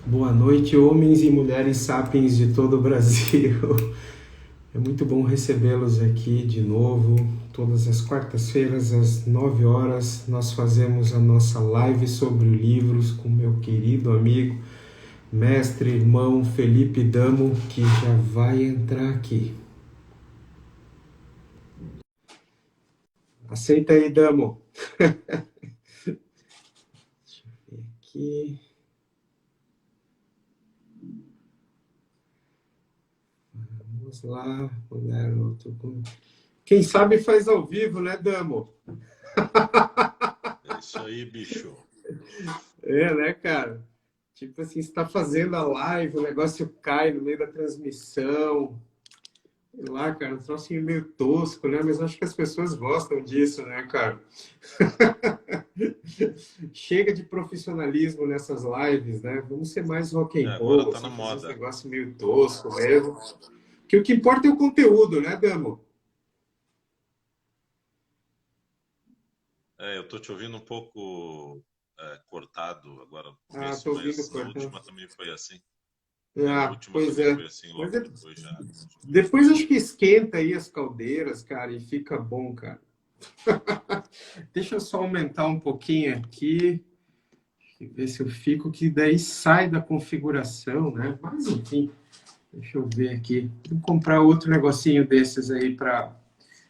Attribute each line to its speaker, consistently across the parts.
Speaker 1: Boa noite, homens e mulheres sapiens de todo o Brasil. É muito bom recebê-los aqui de novo. Todas as quartas-feiras, às 9 horas, nós fazemos a nossa live sobre livros com meu querido amigo, mestre, irmão Felipe Damo, que já vai entrar aqui. Aceita aí, Damo. Deixa eu ver aqui. Vamos lá, o garoto. Quem sabe faz ao vivo, né, Damo?
Speaker 2: É isso aí, bicho.
Speaker 1: É, né, cara? Tipo assim, você tá fazendo a live, o negócio cai no meio da transmissão. Sei lá, cara, um trocinho meio tosco, né? Mas acho que as pessoas gostam disso, né, cara? Chega de profissionalismo nessas lives, né? Vamos ser mais rock and
Speaker 2: Agora
Speaker 1: roll,
Speaker 2: tá na
Speaker 1: assim, fazer uns
Speaker 2: moda.
Speaker 1: negócios meio tosco mesmo. Que o que importa é o conteúdo, né, Damo?
Speaker 2: Eu tô te ouvindo um pouco cortado agora no
Speaker 1: Ah,
Speaker 2: começo,
Speaker 1: tô ouvindo
Speaker 2: mas na
Speaker 1: cortando.
Speaker 2: última também foi assim. Na
Speaker 1: Ah,
Speaker 2: última
Speaker 1: pois
Speaker 2: também
Speaker 1: é.
Speaker 2: foi assim,
Speaker 1: Mas
Speaker 2: logo depois já.
Speaker 1: depois acho que esquenta aí as caldeiras, cara, e fica bom, cara. Deixa eu só aumentar um pouquinho aqui, ver se eu fico, que daí sai da configuração, né? Mas enfim, deixa eu ver aqui. Vou comprar outro negocinho desses aí para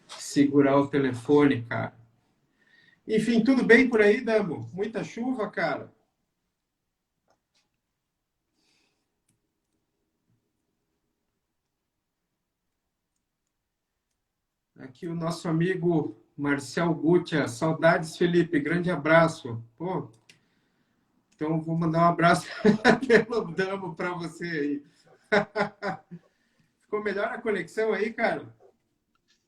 Speaker 1: segurar o telefone, cara. Enfim, tudo bem por aí, Damo? Muita chuva, cara? Aqui o nosso amigo Marcel Gutia. Saudades, Felipe. Grande abraço. Pô, então vou mandar um abraço pelo Damo para você aí. Ficou melhor a conexão aí, cara?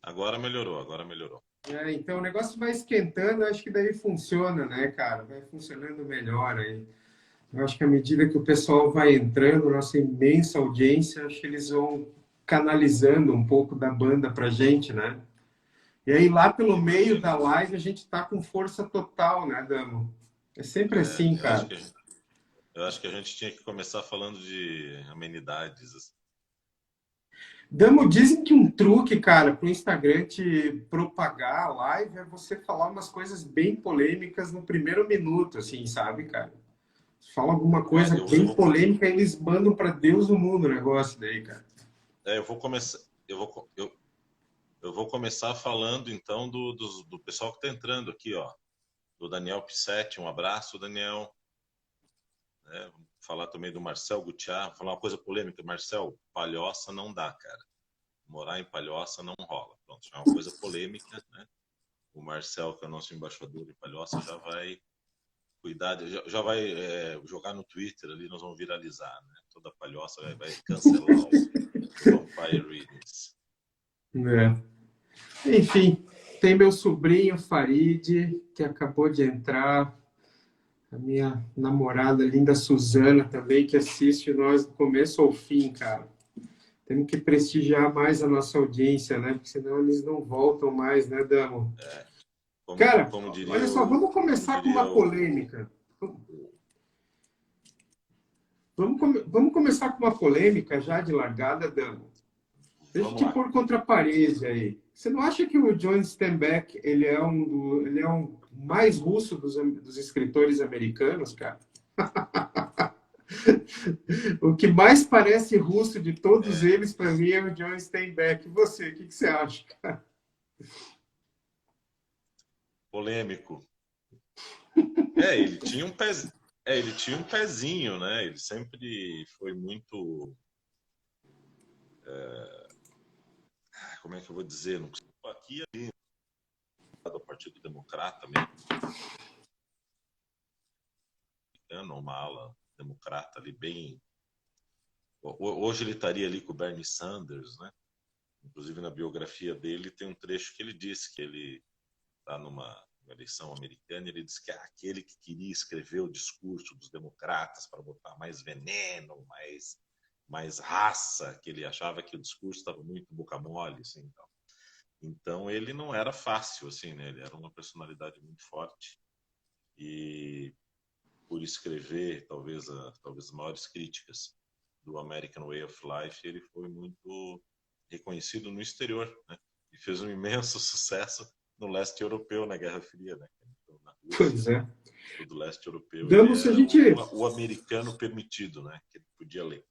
Speaker 2: Agora melhorou, agora melhorou.
Speaker 1: É, então o negócio vai esquentando, acho que daí funciona, né, cara? Vai funcionando melhor aí. Eu acho que à medida que o pessoal vai entrando, nossa imensa audiência, acho que eles vão canalizando um pouco da banda pra gente, né? E aí lá pelo meio
Speaker 2: Imagino.
Speaker 1: da live a gente tá com força total, né, Damo? É sempre assim,
Speaker 2: Eu acho
Speaker 1: cara.
Speaker 2: que eu acho que a gente tinha que começar falando de amenidades, assim.
Speaker 1: Damo, dizem que um truque, cara, pro Instagram te propagar a live é você falar umas coisas bem polêmicas no primeiro minuto, assim, sabe, cara? Fala alguma
Speaker 2: É,
Speaker 1: coisa
Speaker 2: eu
Speaker 1: bem
Speaker 2: vou,
Speaker 1: polêmica, eles mandam para Deus no mundo o negócio daí, cara.
Speaker 2: eu vou começar, eu vou começar falando então do pessoal que tá entrando aqui, ó. Do Daniel Pissetti, um abraço, Daniel. Né? Vamos falar também do Marcel Gutiá, falar uma coisa polêmica. Marcel, Palhoça não dá, cara. Morar em Palhoça não rola. Pronto, já é uma coisa polêmica, né? O Marcel, que é o nosso embaixador em Palhoça, já vai cuidar, já vai jogar no Twitter ali, nós vamos viralizar, né? Toda Palhoça vai cancelar o Vampire Readings.
Speaker 1: É. Enfim, tem meu sobrinho Farid, que acabou de entrar, a minha namorada linda Suzana também, que assiste nós do começo ao fim, cara. Temos que prestigiar mais a nossa audiência, né? Porque senão eles não voltam mais, né, Damo?
Speaker 2: É, como,
Speaker 1: Cara,
Speaker 2: como diria
Speaker 1: olha só, vamos
Speaker 2: como
Speaker 1: começar com
Speaker 2: diria
Speaker 1: uma polêmica. Vamos começar com uma polêmica já de largada, Damo. Deixa eu
Speaker 2: vamos
Speaker 1: te
Speaker 2: lá.
Speaker 1: pôr contra a parede aí. Você não acha que o John Steinbeck ele é um mais russo dos escritores americanos, cara? O que mais parece russo de todos
Speaker 2: É,
Speaker 1: eles, para mim, é o John Steinbeck. E você, o que você acha?
Speaker 2: polêmico. Ele tinha um pezinho, né? Ele sempre foi muito, como é que eu vou dizer, não aqui ali do Partido Democrata americano, uma ala democrata ali bem. Hoje ele estaria ali com o Bernie Sanders, né? Inclusive na biografia dele tem um trecho que ele diz que ele está numa eleição americana, ele diz que é aquele que queria escrever o discurso dos democratas para botar mais veneno, mais raça, que ele achava que o discurso estava muito boca mole, assim, então ele não era fácil, assim, né? Ele era uma personalidade muito forte e por escrever talvez as maiores críticas do American Way of Life, ele foi muito reconhecido no exterior, né? E fez um imenso sucesso no leste europeu, na Guerra Fria, né? Então, na
Speaker 1: Pois
Speaker 2: Rússia,
Speaker 1: é.
Speaker 2: todo o leste europeu, ele
Speaker 1: Damos, se a
Speaker 2: era
Speaker 1: gente
Speaker 2: o americano permitido, né? Que ele podia ler.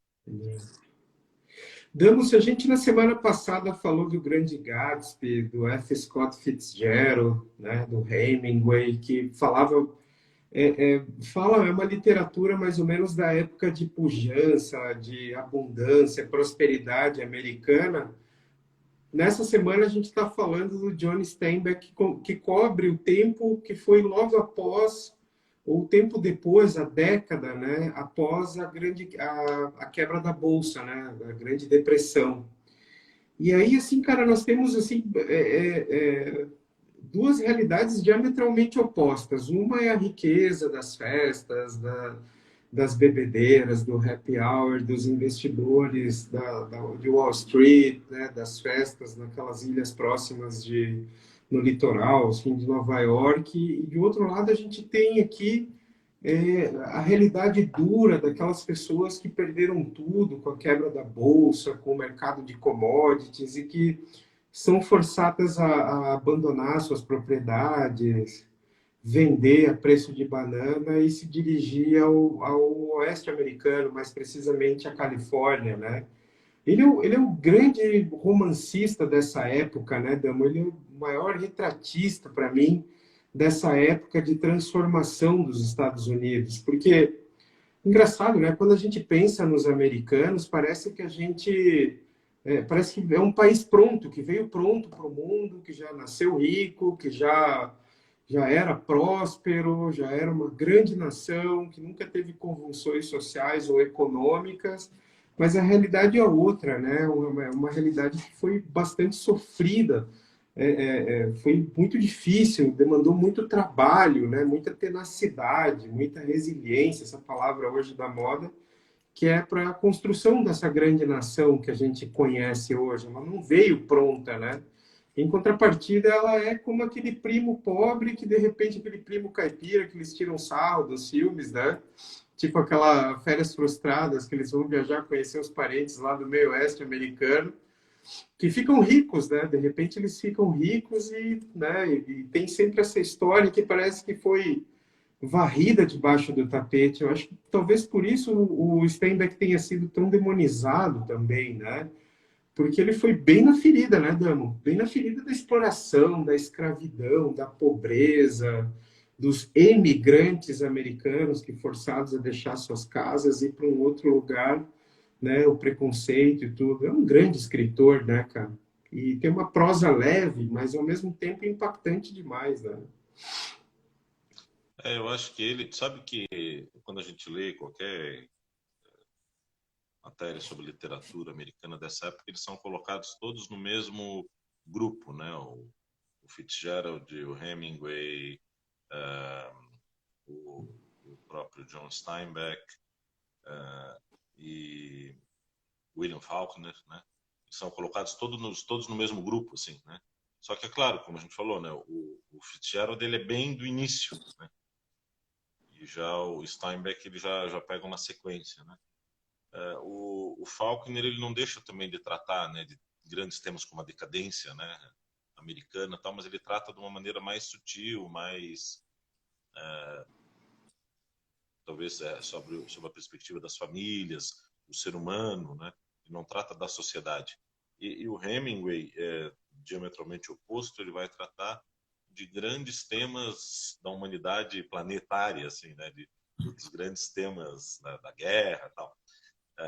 Speaker 1: Damos, a gente na semana passada falou do Grande Gatsby, do F. Scott Fitzgerald, né, do Hemingway, que falava, é uma literatura mais ou menos da época de pujança, de abundância, prosperidade americana. Nessa semana a gente está falando do John Steinbeck, que cobre o tempo que foi logo após, ou o tempo depois, a década, né, após a quebra da Bolsa, né, a Grande Depressão. E aí, assim, cara, nós temos assim, duas realidades diametralmente opostas. Uma é a riqueza das festas, das bebedeiras, do happy hour, dos investidores de Wall Street, né, das festas naquelas ilhas próximas no litoral, assim, de Nova York. E, de outro lado, a gente tem aqui a realidade dura daquelas pessoas que perderam tudo com a quebra da bolsa, com o mercado de commodities e que são forçadas a abandonar suas propriedades, vender a preço de banana e se dirigir ao oeste americano, mais precisamente à Califórnia, né? Ele é um grande romancista dessa época, né, Damo? Ele é o maior retratista, para mim, dessa época de transformação dos Estados Unidos. Porque, engraçado, né? Quando a gente pensa nos americanos, parece que parece que é um país pronto, que veio pronto para o mundo, que já nasceu rico, que já era próspero, já era uma grande nação, que nunca teve convulsões sociais ou econômicas, mas a realidade é outra, né? Uma realidade que foi bastante sofrida, foi muito difícil, demandou muito trabalho, né? Muita tenacidade, muita resiliência, essa palavra hoje da moda, que é para a construção dessa grande nação que a gente conhece hoje. Ela não veio pronta, né? Em contrapartida, ela é como aquele primo pobre que, de repente, aquele primo caipira que eles tiram sarro dos filmes, né? Tipo aquela férias frustradas que eles vão viajar, conhecer os parentes lá do meio oeste americano, que ficam ricos, né? De repente eles ficam ricos né? E tem sempre essa história que parece que foi varrida debaixo do tapete. Eu acho que talvez por isso o Steinbeck tenha sido tão demonizado também, né? Porque ele foi bem na ferida, né, Damo? Bem na ferida da exploração, da escravidão, da pobreza, dos emigrantes americanos que forçados a deixar suas casas e ir para um outro lugar, né? O preconceito e tudo. É um grande escritor, né, cara? E tem uma prosa leve, mas ao mesmo tempo impactante demais, né?
Speaker 2: Eu acho que ele, sabe que quando a gente lê qualquer matéria sobre literatura americana dessa época, eles são colocados todos no mesmo grupo, né? O Fitzgerald, o Hemingway, uh, o próprio John Steinbeck e William Faulkner, né? São colocados todos no mesmo grupo, assim, né? Só que é claro, como a gente falou, né? O Fitzgerald ele é bem do início, né? E já o Steinbeck ele já pega uma sequência, né? O Faulkner ele não deixa também de tratar, né, de grandes temas como a decadência, né, americana, tal, mas ele trata de uma maneira mais sutil, mais talvez sobre a perspectiva das famílias, do ser humano, né? Ele não trata da sociedade. E o Hemingway, diametralmente oposto, ele vai tratar de grandes temas da humanidade planetária, assim, né? Dos grandes temas da guerra, tal.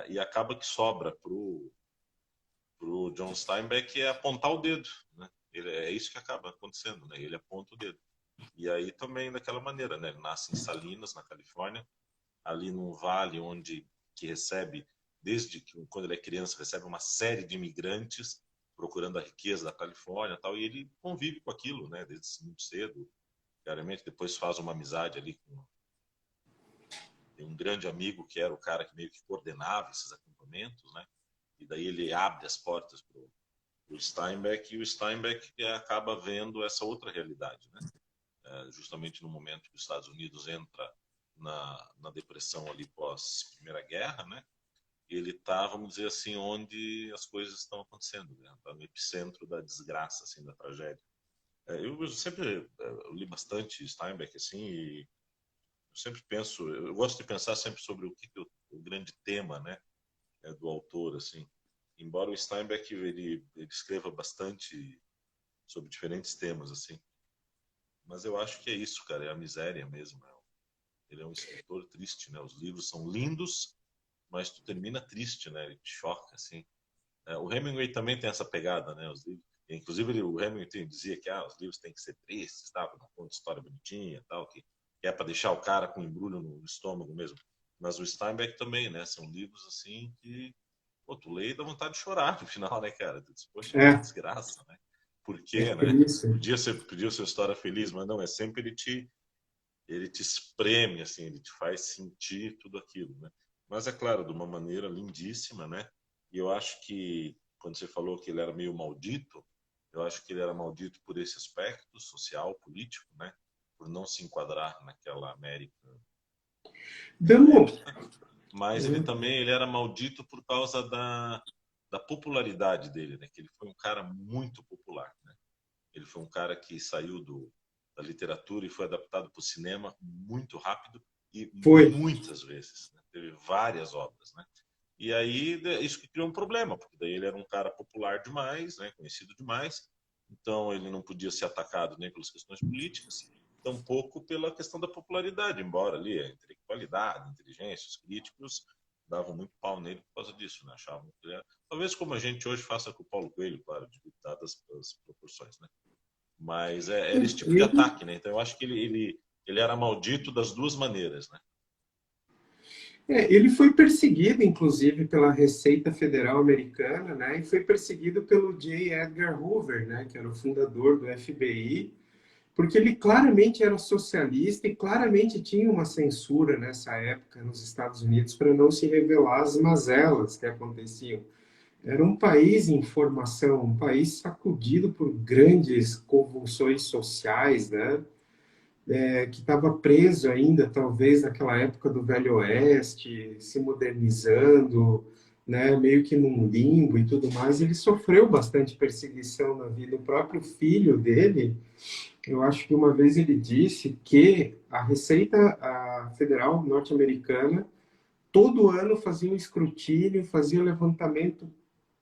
Speaker 2: E acaba que sobra pro John Steinbeck é apontar o dedo, né? É isso que acaba acontecendo, né? Ele aponta o dedo. E aí também daquela maneira, né? Ele nasce em Salinas, na Califórnia, ali num vale que recebe, desde que quando ele é criança, recebe uma série de imigrantes procurando a riqueza da Califórnia, tal, e ele convive com aquilo, né? Desde muito cedo, diariamente. Depois faz uma amizade ali com um grande amigo que era o cara que meio que coordenava esses acampamentos, né? E daí ele abre as portas para o Steinbeck, e o Steinbeck acaba vendo essa outra realidade, né? Justamente no momento que os Estados Unidos entra na depressão ali pós Primeira Guerra, né? Ele está, vamos dizer assim, onde as coisas estão acontecendo, né? Está no epicentro da desgraça, assim, da tragédia. Eu sempre eu li bastante Steinbeck, assim, e eu sempre penso, eu gosto de pensar sempre sobre o grande tema, né, do autor, assim. Embora o Steinbeck ele escreva bastante sobre diferentes temas, assim, mas eu acho que é isso, cara, é a miséria mesmo. Ele é um escritor triste, né? Os livros são lindos, mas tu termina triste, né? Ele te choca, assim. O Hemingway também tem essa pegada, né? Os livros, inclusive o Hemingway dizia que os livros têm que ser tristes, tá? Não conta história bonitinha, tal, que é para deixar o cara com embrulho no estômago mesmo. Mas o Steinbeck também, né? São livros assim que, pô, tu lê e dá vontade de chorar no final, né, cara? Tu diz, poxa, que
Speaker 1: É,
Speaker 2: desgraça, né? Por
Speaker 1: é
Speaker 2: quê, né?
Speaker 1: triste.
Speaker 2: Podia ser história feliz, mas não, é sempre ele te espreme, assim, ele te faz sentir tudo aquilo, né? Mas é claro, de uma maneira lindíssima, né? E eu acho que quando você falou que ele era meio maldito, eu acho que ele era maldito por esse aspecto social, político, né? Por não se enquadrar naquela América daquela
Speaker 1: Damo,
Speaker 2: época. Mas ele era maldito por causa da popularidade dele, né? Que ele foi um cara muito popular, né? Ele foi um cara que saiu da literatura e foi adaptado para o cinema muito rápido e
Speaker 1: foi.
Speaker 2: muitas vezes, né? Teve várias obras, né? E aí isso que criou um problema, porque daí ele era um cara popular demais, né? Conhecido demais, então ele não podia ser atacado nem pelas questões políticas, tampouco pela questão da popularidade, embora ali a intelectualidade, a inteligência, os críticos davam muito pau nele por causa disso, né? Achavam que ele era... Talvez como a gente hoje faça com o Paulo Coelho, claro, dadas as proporções, né? Mas era esse tipo de
Speaker 1: Ele,
Speaker 2: ataque, né? Então eu acho que ele era maldito das duas maneiras, né?
Speaker 1: ele foi perseguido, inclusive, pela Receita Federal Americana, né? E foi perseguido pelo J. Edgar Hoover, né? Que era o fundador do FBI, porque ele claramente era socialista e claramente tinha uma censura nessa época nos Estados Unidos para não se revelar as mazelas que aconteciam. Era um país em formação, um país sacudido por grandes convulsões sociais, né? Que estava preso ainda, talvez, naquela época do Velho Oeste, se modernizando, né? Meio que num limbo e tudo mais. Ele sofreu bastante perseguição na vida. O próprio filho dele, eu acho que uma vez ele disse que a Federal norte-americana todo ano fazia um escrutínio, fazia um levantamento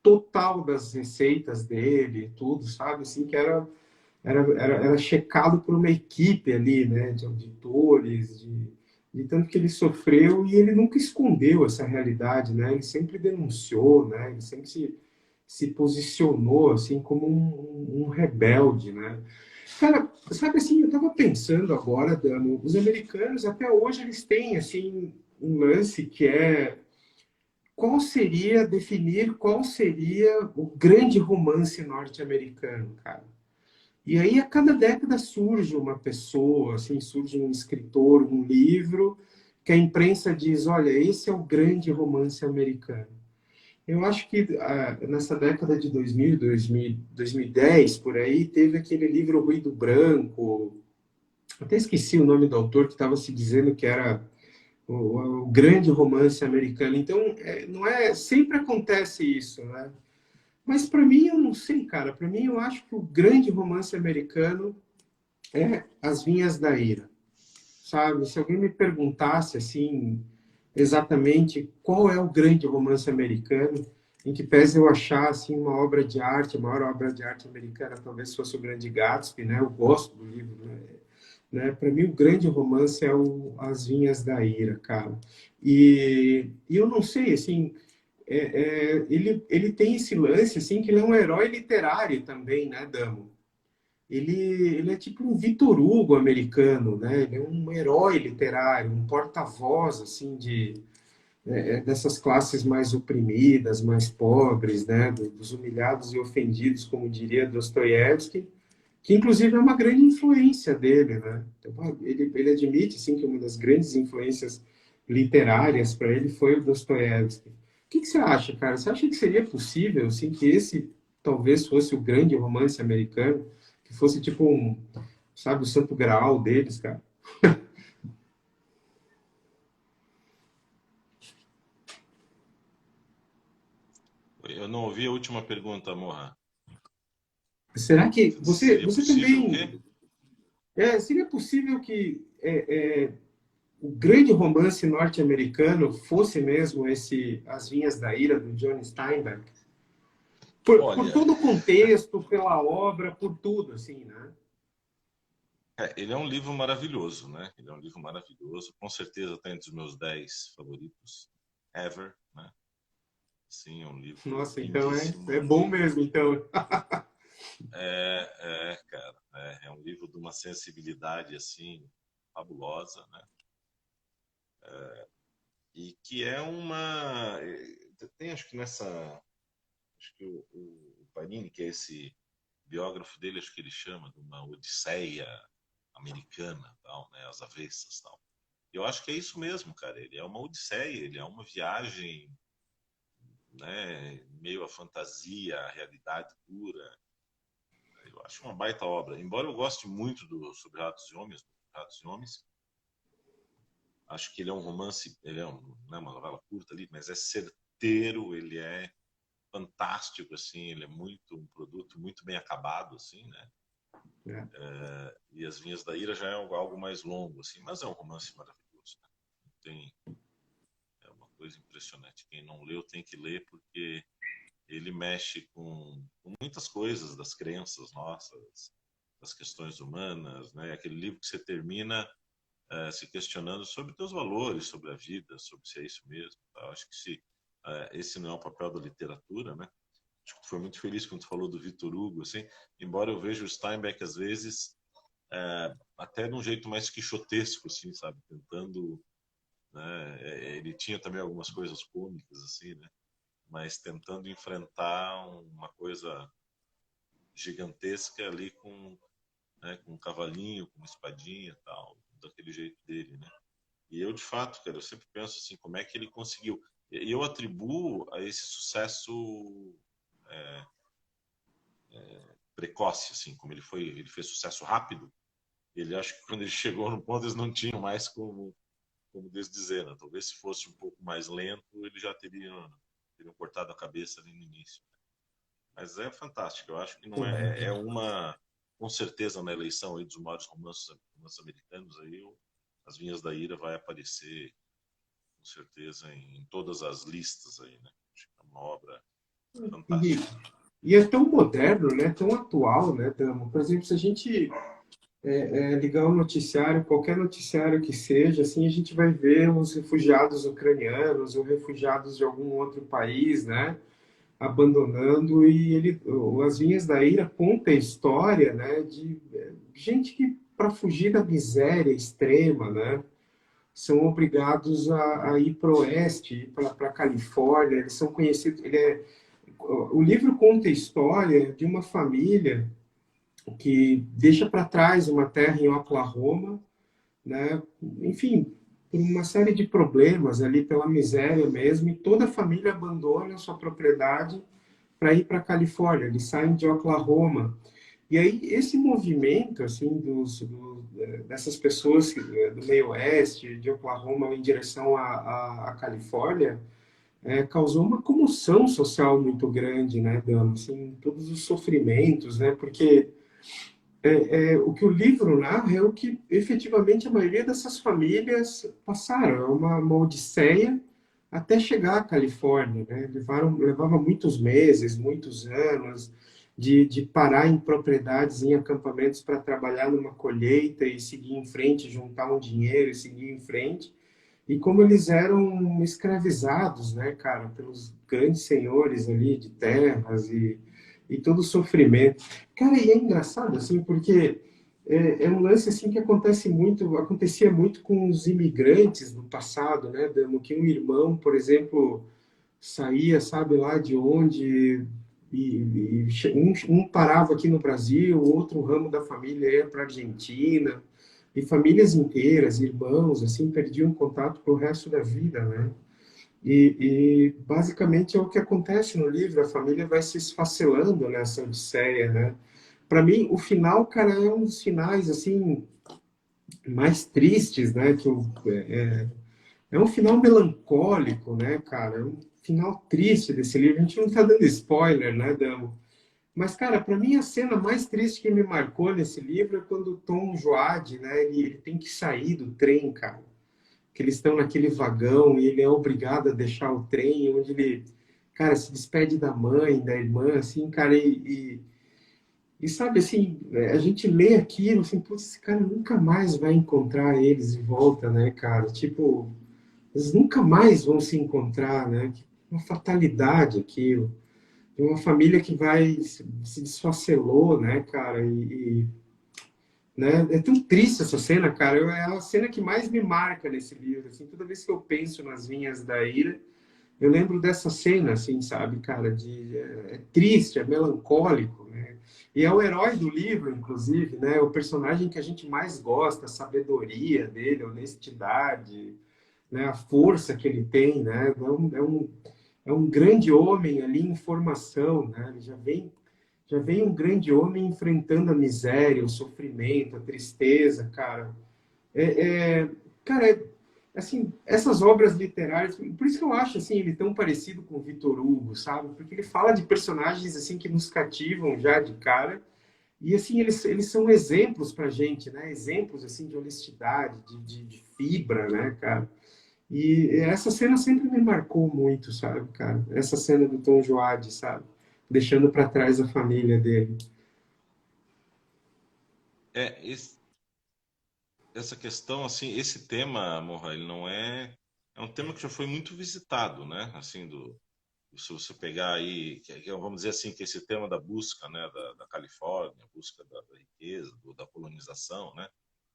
Speaker 1: total das receitas dele, tudo, sabe? Assim, que era checado por uma equipe ali, né, de auditores, de tanto que ele sofreu e ele nunca escondeu essa realidade, né? Ele sempre denunciou, né? Ele sempre se posicionou assim como um rebelde, né? Cara, sabe assim, eu estava pensando agora, Dano, os americanos até hoje eles têm assim um lance que é definir qual seria o grande romance norte-americano, cara. E aí a cada década surge uma pessoa, assim, surge um escritor, um livro que a imprensa diz, olha, esse é o grande romance americano. Eu acho que nessa década de 2010, por aí, teve aquele livro Ruído Branco, até esqueci o nome do autor que estava se dizendo que era o grande romance americano. Então, não é sempre acontece isso, né? Mas para mim eu não sei, cara. Para mim eu acho que o grande romance americano é As Vinhas da Ira, sabe? Se alguém me perguntasse assim exatamente qual é o grande romance americano, em que pese eu achar assim uma obra de arte, a maior obra de arte americana talvez fosse o Grande Gatsby, né? Eu gosto do livro, né? Para mim, o grande romance é As Vinhas da Ira, cara. E eu não sei, assim, ele tem esse lance, assim, que ele é um herói literário também, né, Damo? Ele é tipo um Victor Hugo americano, né? Ele é um herói literário, um porta-voz, assim, dessas classes mais oprimidas, mais pobres, né? Dos humilhados e ofendidos, como diria Dostoiévski, que inclusive é uma grande influência dele, né? Então, ele admite assim que uma das grandes influências literárias para ele foi o Dostoiévski. O que você acha, cara? Você acha que seria possível assim que esse talvez fosse o grande romance americano, que fosse tipo um, sabe, o santo graal deles, cara?
Speaker 2: não ouvi a última pergunta, Moha.
Speaker 1: Será que
Speaker 2: Seria
Speaker 1: você
Speaker 2: possível o
Speaker 1: também...
Speaker 2: quê?
Speaker 1: seria possível que o grande romance norte-americano fosse mesmo esse As Vinhas da Ira, do John Steinbeck? Por
Speaker 2: Olha,
Speaker 1: todo o contexto, pela obra, por tudo, assim, né?
Speaker 2: ele é um livro maravilhoso, né? Ele é um livro maravilhoso. Com certeza está entre os meus 10 favoritos ever, né? Sim, é um livro
Speaker 1: Nossa, então
Speaker 2: lindíssimo.
Speaker 1: é bom mesmo, então.
Speaker 2: Cara, é um livro de uma sensibilidade assim fabulosa, né? E que é uma tem acho que acho que o Panini, que é esse biógrafo dele, acho que ele chama de uma odisseia americana, tal, né? As avessas, tal. Eu acho que é isso mesmo, cara. Ele é uma odisseia, ele é uma viagem, né? Meio a fantasia, a realidade pura. Eu acho uma baita obra. Embora eu goste muito do Sobre Ratos e Homens, acho que ele é um romance, ele é né, uma novela curta ali, mas é certeiro, ele é fantástico, assim, ele é um produto muito bem acabado, assim, né?
Speaker 1: É.
Speaker 2: E As Vinhas da Ira já é algo mais longo, assim, mas é um romance maravilhoso, né? É uma coisa impressionante. Quem não leu tem que ler, porque ele mexe com muitas coisas das crenças nossas, das questões humanas, né? Aquele livro que você termina se questionando sobre teus valores, sobre a vida, sobre se é isso mesmo. Tá? Acho que esse não é o papel da literatura, né? Acho que tu foi muito feliz quando tu falou do Victor Hugo, assim, embora eu veja o Steinbeck às vezes até de um jeito mais quixotesco, assim, sabe, tentando, né? Ele tinha também algumas coisas cômicas, assim, né? Mas tentando enfrentar uma coisa gigantesca ali com um cavalinho, com uma espadinha, e tal, daquele jeito dele, né? E eu, de fato, cara, eu sempre penso assim, como é que ele conseguiu? E eu atribuo a esse sucesso precoce, assim, como ele fez sucesso rápido. Ele acho que quando ele chegou no ponto eles não tinham mais como desdizer, né? Talvez se fosse um pouco mais lento, ele já teriam cortado a cabeça ali no início. Mas é fantástico. Eu acho que não com certeza na eleição aí dos maiores romances americanos aí, As Vinhas da Ira vai aparecer com certeza em todas as listas aí, né? Acho que é uma obra
Speaker 1: E,
Speaker 2: fantástica.
Speaker 1: e é tão moderno, né? Tão atual, né, Damo? Por exemplo, se a gente ligar um noticiário, qualquer noticiário que seja, assim, a gente vai ver os refugiados ucranianos ou refugiados de algum outro país, né? Abandonando, e As Vinhas da Ira conta a história, né, de gente que, para fugir da miséria extrema, né, são obrigados a ir para o oeste, para a Califórnia. Eles são conhecidos. O livro conta a história de uma família que deixa para trás uma terra em Oklahoma, né, enfim, por uma série de problemas ali, pela miséria mesmo, e toda a família abandona a sua propriedade para ir para a Califórnia. Eles saem de Oklahoma. E aí esse movimento assim dessas pessoas do meio oeste, de Oklahoma em direção à Califórnia, causou uma comoção social muito grande, né, Dama? Assim, todos os sofrimentos, né? Porque o que o livro narra é o que efetivamente a maioria dessas famílias passaram. É uma odisseia até chegar à Califórnia, né? Levava muitos meses, muitos anos de parar em propriedades, em acampamentos para trabalhar numa colheita e seguir em frente, juntar um dinheiro e seguir em frente. E como eles eram escravizados, né, cara, pelos grandes senhores ali de terras e todo o sofrimento. Cara, e é engraçado, assim, porque um lance, assim, que acontecia muito com os imigrantes no passado, né, Damo? Que um irmão, por exemplo, saía, sabe lá de onde, um parava aqui no Brasil, o outro ramo da família ia para a Argentina, e famílias inteiras, irmãos, assim, perdiam contato pro resto da vida, né? Basicamente é o que acontece no livro, a família vai se esfacelando nessa odisseia, né? Para mim, o final, cara, é um dos finais, assim, mais tristes, né? É um final melancólico, né, cara? É um final triste desse livro. A gente não está dando spoiler, né, Damo? Mas, cara, para mim a cena mais triste que me marcou nesse livro é quando o Tom Joad, né, ele tem que sair do trem, cara. Que eles estão naquele vagão e ele é obrigado a deixar o trem, onde ele, cara, se despede da mãe, da irmã, assim, cara, e sabe, assim, a gente lê aquilo, assim, putz, esse cara nunca mais vai encontrar eles de volta, né, cara? Tipo, eles nunca mais vão se encontrar, né? Uma fatalidade aquilo. Tem uma família que vai se desfacelou, né, cara? Né? É tão triste essa cena, cara. É a cena que mais me marca nesse livro. Assim, toda vez que eu penso nas Vinhas da Ira, eu lembro dessa cena, assim, sabe, cara? É triste, é melancólico, né? E é o herói do livro, inclusive, né? É o personagem que a gente mais gosta, a sabedoria dele, a honestidade, né? A força que ele tem, né? É um grande homem ali em formação, né? Ele já vem um grande homem enfrentando a miséria, o sofrimento, a tristeza, cara. Cara, assim, essas obras literárias, por isso que eu acho assim ele tão parecido com o Victor Hugo, sabe? Porque ele fala de personagens assim que nos cativam já de cara. E assim eles são exemplos para gente, né? Exemplos assim de honestidade, de fibra, né, cara? E essa cena sempre me marcou muito, sabe, cara? Essa cena do Tom Joad, sabe? Deixando para trás a família dele.
Speaker 2: É, essa questão, assim, esse tema, Morra, ele não é. É um tema que já foi muito visitado, né? Assim, se você pegar aí, vamos dizer assim, que esse tema da busca, né, da Califórnia, busca da riqueza, da colonização, né?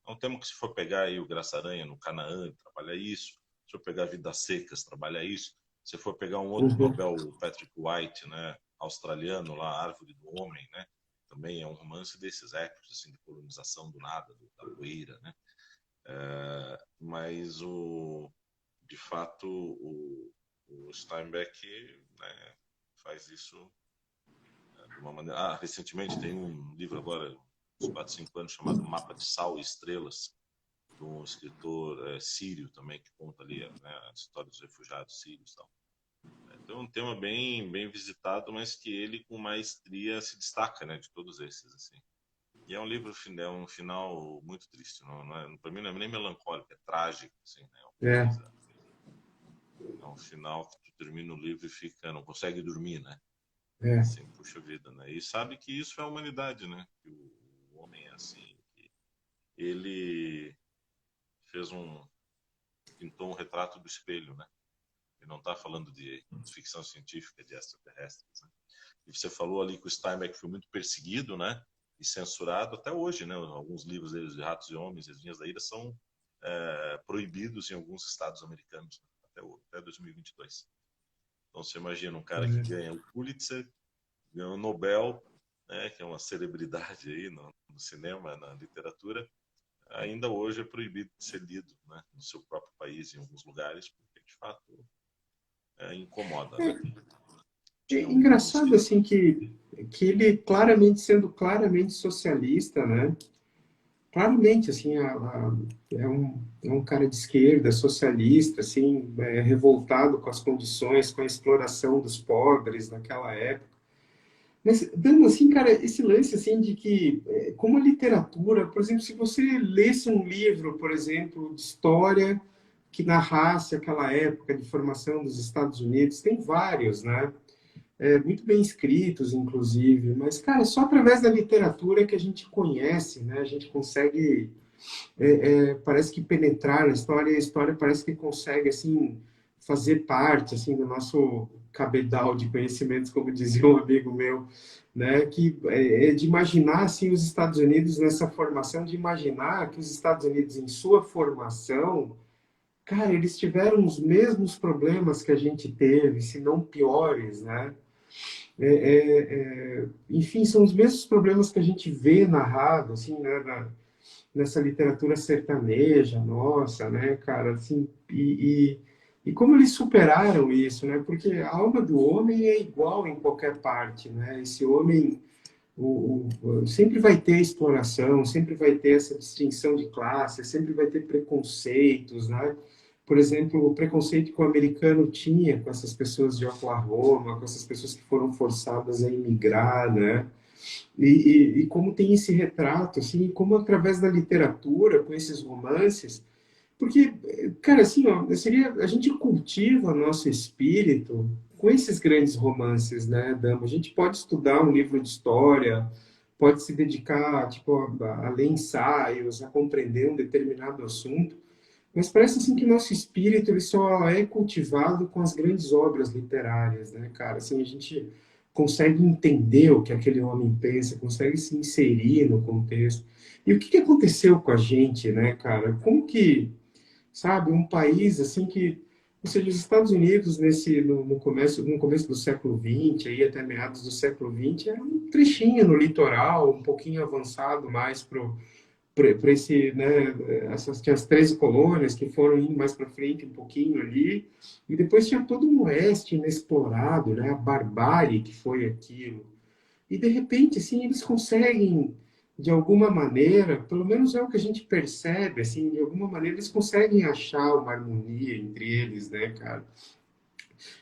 Speaker 2: É um tema que, se for pegar aí o Graça Aranha no Canaã, ele trabalha isso. Se for pegar Vidas Secas, trabalha isso. Se for pegar um outro
Speaker 1: Uhum,
Speaker 2: Nobel, o Patrick White, né, australiano, lá, Árvore do Homem, né? Também é um romance desses épicos, assim, de colonização do nada, da poeira, né? Mas de fato o Steinbeck, né, faz isso de uma maneira. Recentemente tem um livro agora, uns 4, 5 anos, chamado Mapa de Sal e Estrelas, de um escritor sírio também, que conta ali, né, a história dos refugiados sírios e tal. Então é um tema bem visitado, mas que ele com maestria se destaca, né, de todos esses, assim. E é um livro, é um final muito triste, para mim não é nem melancólico, é trágico, assim, né, é uma
Speaker 1: é,
Speaker 2: coisa. É um final que tu termina o livro e fica, não consegue dormir, né?
Speaker 1: é.
Speaker 2: Assim, puxa vida, né? E sabe que isso é a humanidade, né? Que o homem é assim, que ele fez pintou um retrato do espelho, né? Ele não está falando de ficção científica, de extraterrestres, né? E você falou ali que o Steinbeck foi muito perseguido, né? E censurado até hoje, né? Alguns livros deles, de Ratos e Homens e As Vinhas da Ira, são proibidos em alguns estados americanos, né? Até 2022. Então você imagina um cara que ganha o Pulitzer, ganha o Nobel, né, que é uma celebridade aí no cinema, na literatura, ainda hoje é proibido de ser lido, né, no seu próprio país, em alguns lugares, porque de fato incomoda, né?
Speaker 1: É
Speaker 2: Tinha um
Speaker 1: engraçado
Speaker 2: escritor.
Speaker 1: assim que ele claramente sendo claramente socialista, né? Claramente assim é um cara de esquerda, socialista, assim, revoltado com as condições, com a exploração dos pobres naquela época. Mas dando assim, cara, esse lance assim de que como a literatura, por exemplo, se você lesse um livro, por exemplo, de história que narrasse aquela época de formação dos Estados Unidos, tem vários, né? Muito bem escritos, inclusive, mas, cara, é só através da literatura que a gente conhece, né? A gente consegue, parece que penetrar na história, e a história parece que consegue, assim, fazer parte, assim, do nosso cabedal de conhecimentos, como dizia um amigo meu, né? Que é de imaginar, assim, os Estados Unidos nessa formação, de imaginar que os Estados Unidos, em sua formação, cara, eles tiveram os mesmos problemas que a gente teve, se não piores, né? Enfim, são os mesmos problemas que a gente vê narrado, assim, né, nessa literatura sertaneja nossa, né, cara, assim, e como eles superaram isso, né, porque a alma do homem é igual em qualquer parte, né, esse homem sempre vai ter exploração, sempre vai ter essa distinção de classe, sempre vai ter preconceitos, né, por exemplo, o preconceito que o americano tinha com essas pessoas de Oklahoma, com essas pessoas que foram forçadas a emigrar, né? E como tem esse retrato, assim, como através da literatura, com esses romances, porque, cara, assim, ó, seria, a gente cultiva nosso espírito com esses grandes romances, né, Dama? A gente pode estudar um livro de história, pode se dedicar, tipo, a ler ensaios, a compreender um determinado assunto, mas parece assim que nosso espírito ele só é cultivado com as grandes obras literárias, né, cara? Assim, a gente consegue entender o que aquele homem pensa, consegue se inserir no contexto. E o que que aconteceu com a gente, né, cara? Como que, sabe, um país assim que, ou seja, os Estados Unidos no começo do século XX, aí até meados do século XX, era um trechinho no litoral, um pouquinho avançado mais para esse, né, essas tinha as 13 colônias que foram indo mais para frente um pouquinho ali, e depois tinha todo um oeste inexplorado, né, a barbárie que foi aquilo. E de repente, assim, eles conseguem, de alguma maneira, pelo menos é o que a gente percebe, assim, de alguma maneira eles conseguem achar uma harmonia entre eles, né, cara?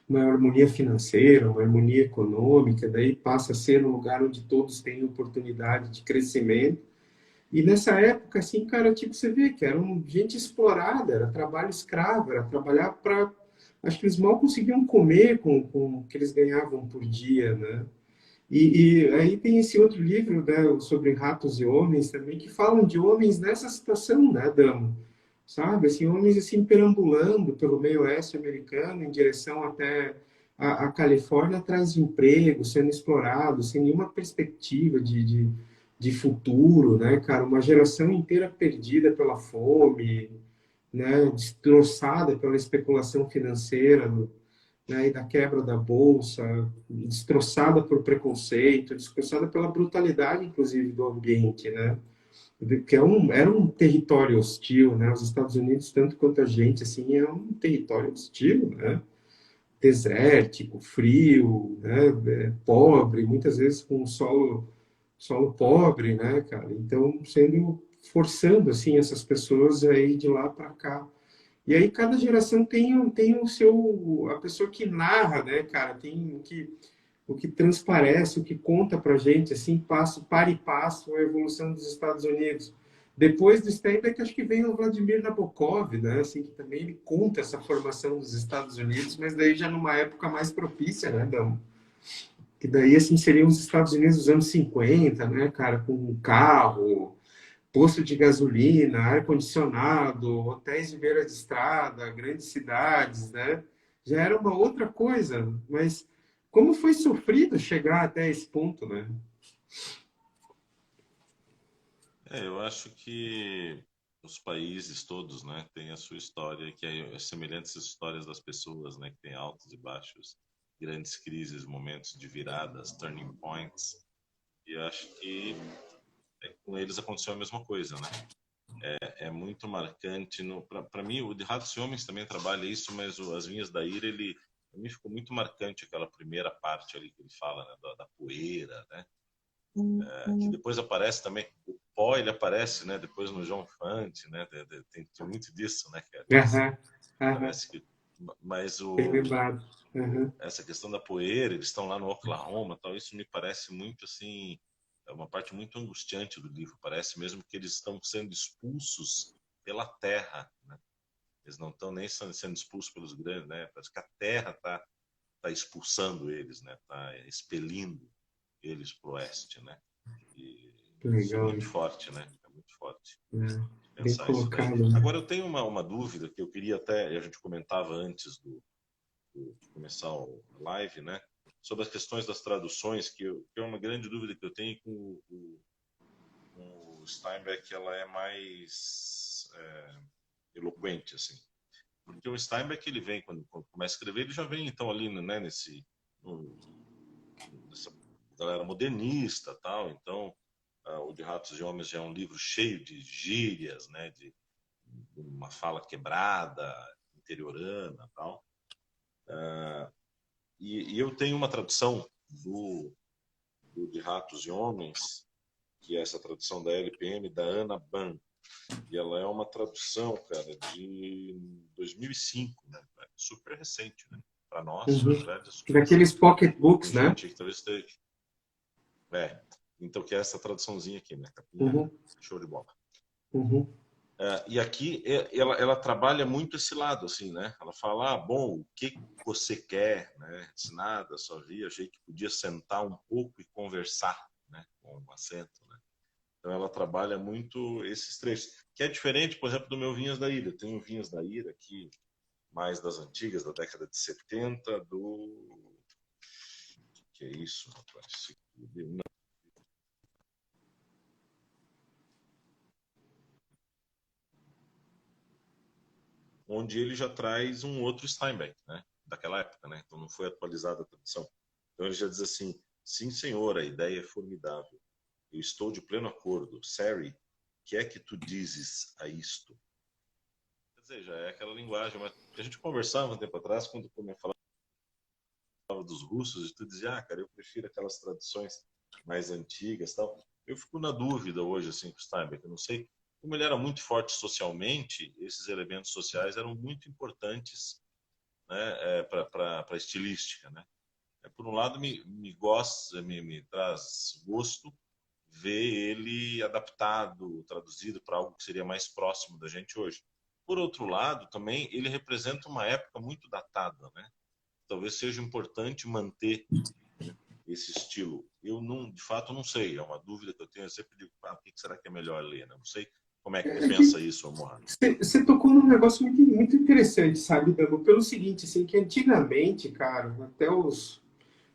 Speaker 1: Uma harmonia financeira, uma harmonia econômica, daí passa a ser um lugar onde todos têm oportunidade de crescimento. E nessa época, assim, cara, tipo, você vê que era gente explorada, era trabalho escravo, era trabalhar para. Acho que eles mal conseguiam comer com o que eles ganhavam por dia, né? E aí tem esse outro livro, né, sobre ratos e homens também, que falam de homens nessa situação, né, Damo? Sabe, assim, homens assim perambulando pelo meio oeste americano em direção até a Califórnia atrás de emprego, sendo explorados, sem nenhuma perspectiva de futuro, né, cara? Uma geração inteira perdida pela fome, né, destroçada pela especulação financeira, né, e da quebra da bolsa, destroçada por preconceito, destroçada pela brutalidade, inclusive, do ambiente, né? Porque era um território hostil, né? Os Estados Unidos, tanto quanto a gente, assim, é um território hostil, né? Desértico, frio, né? Pobre, muitas vezes com solo pobre, né, cara? Então, sendo forçando assim essas pessoas a ir de lá para cá. E aí cada geração tem o seu a pessoa que narra, né, cara? Tem o que transparece, o que conta para gente, assim, passo para e passo, a evolução dos Estados Unidos. Depois do Steinbeck, acho que vem o Vladimir Nabokov, né, assim, que também ele conta essa formação dos Estados Unidos, mas daí já numa época mais propícia, né, Dão? Que daí, assim, seriam os Estados Unidos dos anos 50, né, cara, com um carro, posto de gasolina, ar-condicionado, hotéis de beira de estrada, grandes cidades, né? Já era uma outra coisa, mas como foi sofrido chegar até esse ponto, né?
Speaker 2: Eu acho que os países todos, né, têm a sua história, que é semelhante às histórias das pessoas, né, que tem altos e baixos, grandes crises, momentos de viradas, turning points. E acho que com eles aconteceu a mesma coisa, né? É muito marcante. Para mim, o de Ratos e Homens também trabalha isso, mas As Vinhas da Ira, ele para mim ficou muito marcante aquela primeira parte ali que ele fala, né, da poeira, né? Que depois aparece também o pó, ele aparece, né? Depois no João Fante, né? Tem muito disso, né, cara?
Speaker 1: Aham, aham,
Speaker 2: Parece que, mas
Speaker 1: bem lembrado. Aham,
Speaker 2: essa questão da poeira, eles estão lá no Oklahoma, tal. Isso me parece muito assim, é uma parte muito angustiante do livro. Parece mesmo que eles estão sendo expulsos pela terra, né? Eles não estão nem sendo expulsos pelos grandes, né? Parece que a terra tá expulsando eles, né? Tá expelindo eles para o oeste, né? E
Speaker 1: que
Speaker 2: isso é
Speaker 1: legal,
Speaker 2: muito
Speaker 1: né?
Speaker 2: forte, né? É muito forte
Speaker 1: Bem
Speaker 2: pensar isso daí.
Speaker 1: colocado, né?
Speaker 2: Agora, eu tenho uma dúvida que eu queria até, a gente comentava antes de começar a live, né? Sobre as questões das traduções, que é uma grande dúvida que eu tenho com o Steinbeck, ela é mais eloquente, assim. Porque o Steinbeck, ele vem, quando começa a escrever, ele já vem, então, ali, né, no, nessa galera modernista, tal. Então, o de Ratos e Homens já é um livro cheio de gírias, né, de uma fala quebrada, interiorana, tal. E eu tenho uma tradução do de Ratos e Homens, que é essa tradução da LPM, da Ana Ban. E ela é uma tradução, cara, de 2005, né? Super recente, né? Para nós,
Speaker 1: Uhum.
Speaker 2: os velhos, é super
Speaker 1: Daqueles
Speaker 2: recente.
Speaker 1: pocketbooks,
Speaker 2: Tem
Speaker 1: né?
Speaker 2: gente que talvez esteja... Então que é essa traduçãozinha aqui, né? Capinha,
Speaker 1: Uhum.
Speaker 2: show de bola.
Speaker 1: Uhum.
Speaker 2: E aqui ela trabalha muito esse lado, assim, né? Ela fala, bom, o que você quer, né? Disse nada, só vi, achei que podia sentar um pouco e conversar, né? Com um assento, né? Então ela trabalha muito esses trechos, que é diferente, por exemplo, do meu Vinhas da Ira. Eu tenho Vinhas da Ira aqui, mais das antigas, da década de 70, do... Que é isso, rapaz? Onde ele já traz um outro Steinbeck, né? Daquela época, né? Então não foi atualizada a tradução. Então ele já diz assim: sim, senhor, a ideia é formidável. Eu estou de pleno acordo. Sari, que é que tu dizes a isto? Quer dizer, já é aquela linguagem, mas a gente conversava um tempo atrás, quando eu falava dos russos, e tu dizia, cara, eu prefiro aquelas traduções mais antigas, tal. Eu fico na dúvida hoje, assim, com o Steinbeck. Eu não sei, como ele era muito forte socialmente, esses elementos sociais eram muito importantes, né, para a estilística, né? Por um lado, me traz gosto ver ele adaptado, traduzido para algo que seria mais próximo da gente hoje. Por outro lado, também ele representa uma época muito datada, né? Talvez seja importante manter, né, esse estilo. Eu não, de fato, não sei. É uma dúvida que eu tenho. Eu sempre digo, o que será que é melhor ler? Né? Não sei como é que tu
Speaker 1: É que
Speaker 2: pensa isso, amor.
Speaker 1: você tocou num negócio muito, muito interessante, sabe, Damo? Pelo seguinte, assim, que antigamente, cara, até os...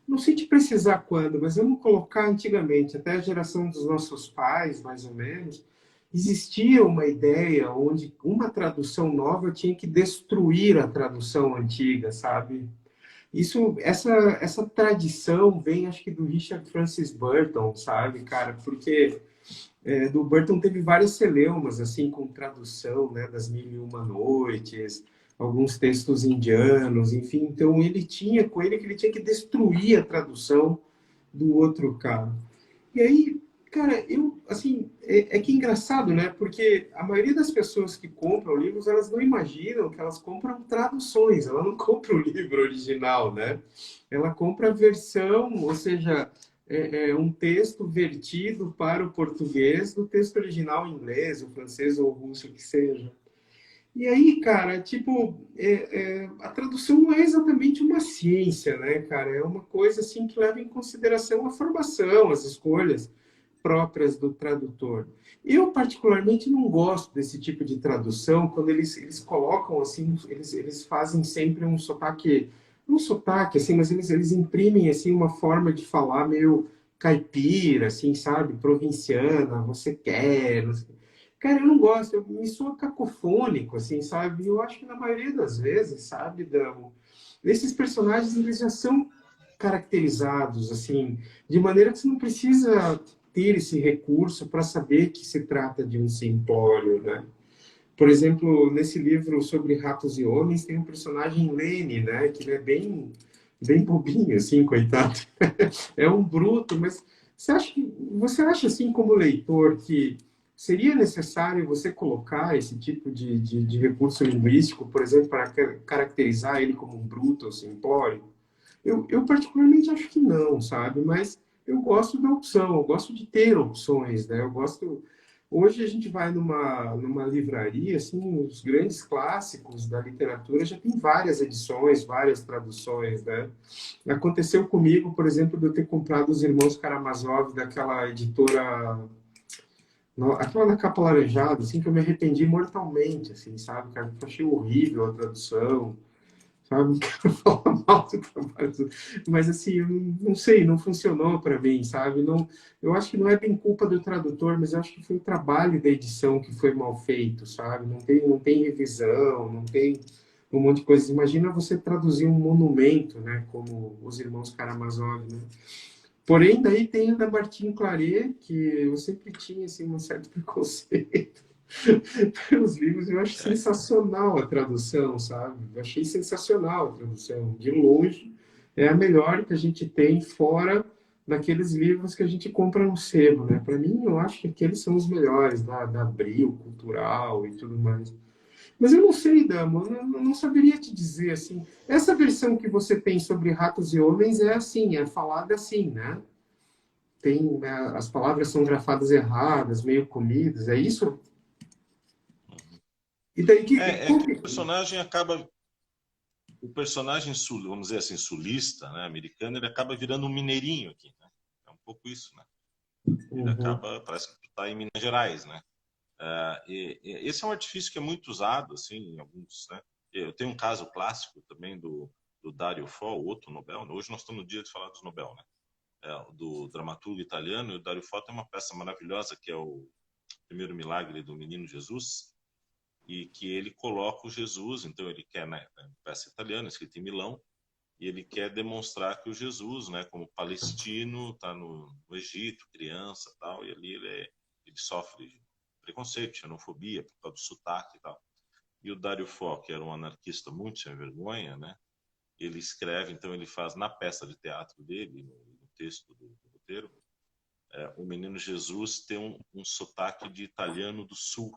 Speaker 1: Não sei te precisar quando, mas vamos colocar antigamente, até a geração dos nossos pais, mais ou menos, existia uma ideia onde uma tradução nova tinha que destruir a tradução antiga, sabe? Essa tradição vem, acho que do Richard Francis Burton, sabe, cara? Porque do Burton teve várias celeumas, assim, com tradução, né, das Mil e Uma Noites, alguns textos indianos, enfim. Então ele tinha com ele que ele tinha que destruir a tradução do outro cara. E aí, cara, eu, assim, é que é engraçado, né? Porque a maioria das pessoas que compram livros, elas não imaginam que elas compram traduções, ela não compra o livro original, né? Ela compra a versão, ou seja, um texto vertido para o português do texto original em inglês, ou francês, ou russo, o que seja. E aí, cara, tipo, a tradução não é exatamente uma ciência, né, cara? É uma coisa, assim, que leva em consideração a formação, as escolhas próprias do tradutor. Eu, particularmente, não gosto desse tipo de tradução, quando eles colocam, assim, eles fazem sempre um sotaque, assim, mas eles imprimem, assim, uma forma de falar meio caipira, assim, sabe? Provinciana, você quer, não sei. Cara, eu não gosto, me soa cacofônico, assim, sabe? Eu acho que na maioria das vezes, sabe, Damo, esses personagens, eles já são caracterizados, assim, de maneira que você não precisa ter esse recurso para saber que se trata de um simpório, né? Por exemplo, nesse livro sobre ratos e homens, tem um personagem Lene, né? Que ele é bem bobinho, assim, coitado. É um bruto, mas você acha assim, como leitor, que seria necessário você colocar esse tipo de recurso linguístico, por exemplo, para caracterizar ele como um bruto ou simplório? Eu particularmente acho que não, sabe? Mas eu gosto da opção, eu gosto de ter opções, né? Eu gosto. Hoje a gente vai numa livraria, assim, os grandes clássicos da literatura já tem várias edições, várias traduções, né? Aconteceu comigo, por exemplo, de eu ter comprado os Irmãos Karamazov daquela editora, aquela da capa laranjada, assim, que eu me arrependi mortalmente, assim, sabe, cara? Eu achei horrível a tradução, sabe? Não quero falar mal do trabalho, mas assim, eu não sei, não funcionou para mim, sabe? Não, eu acho que não é bem culpa do tradutor, mas eu acho que foi o trabalho da edição que foi mal feito, sabe? Não tem revisão, não tem um monte de coisas. Imagina você traduzir um monumento, né, como os Irmãos Karamazov, né? Porém, daí tem a da Martin Claret, que eu sempre tinha assim, um certo preconceito pelos livros. Eu acho
Speaker 2: É.
Speaker 1: sensacional a tradução, sabe? Eu achei sensacional a tradução. De longe, é a melhor que a gente tem, fora naqueles livros que a gente compra no sebo, né? Para mim, eu acho que aqueles são os melhores, da Abril, Cultural e tudo mais. Mas eu não sei, Damo, eu não saberia te dizer, assim. Essa versão que você tem sobre Ratos e Homens é assim, é falada assim, né? Tem, né, as palavras são grafadas erradas, meio comidas, é isso? E daí,
Speaker 2: É que o personagem sul, vamos dizer assim, sulista, né, americano, ele acaba virando um mineirinho aqui, né? É um pouco isso, né? Ele
Speaker 1: Uhum,
Speaker 2: acaba, parece que tu tá em Minas Gerais, né? Esse é um artifício que é muito usado, assim, em alguns, né? Eu tenho um caso clássico também do Dario Fo, outro Nobel, né? Hoje nós estamos no dia de falar dos Nobel, né? Do dramaturgo italiano, e o Dario Fo tem uma peça maravilhosa que é o Primeiro Milagre do Menino Jesus, e que ele coloca o Jesus, então ele quer, né, peça italiana, escrita em Milão, e ele quer demonstrar que o Jesus, né, como palestino, está no Egito, criança, tal, e ali ele sofre preconceito, xenofobia por causa do sotaque e tal. E o Dario Fo, que era um anarquista muito sem vergonha, né, ele escreve, então ele faz na peça de teatro dele, no texto do roteiro, o menino Jesus tem um sotaque de italiano do sul.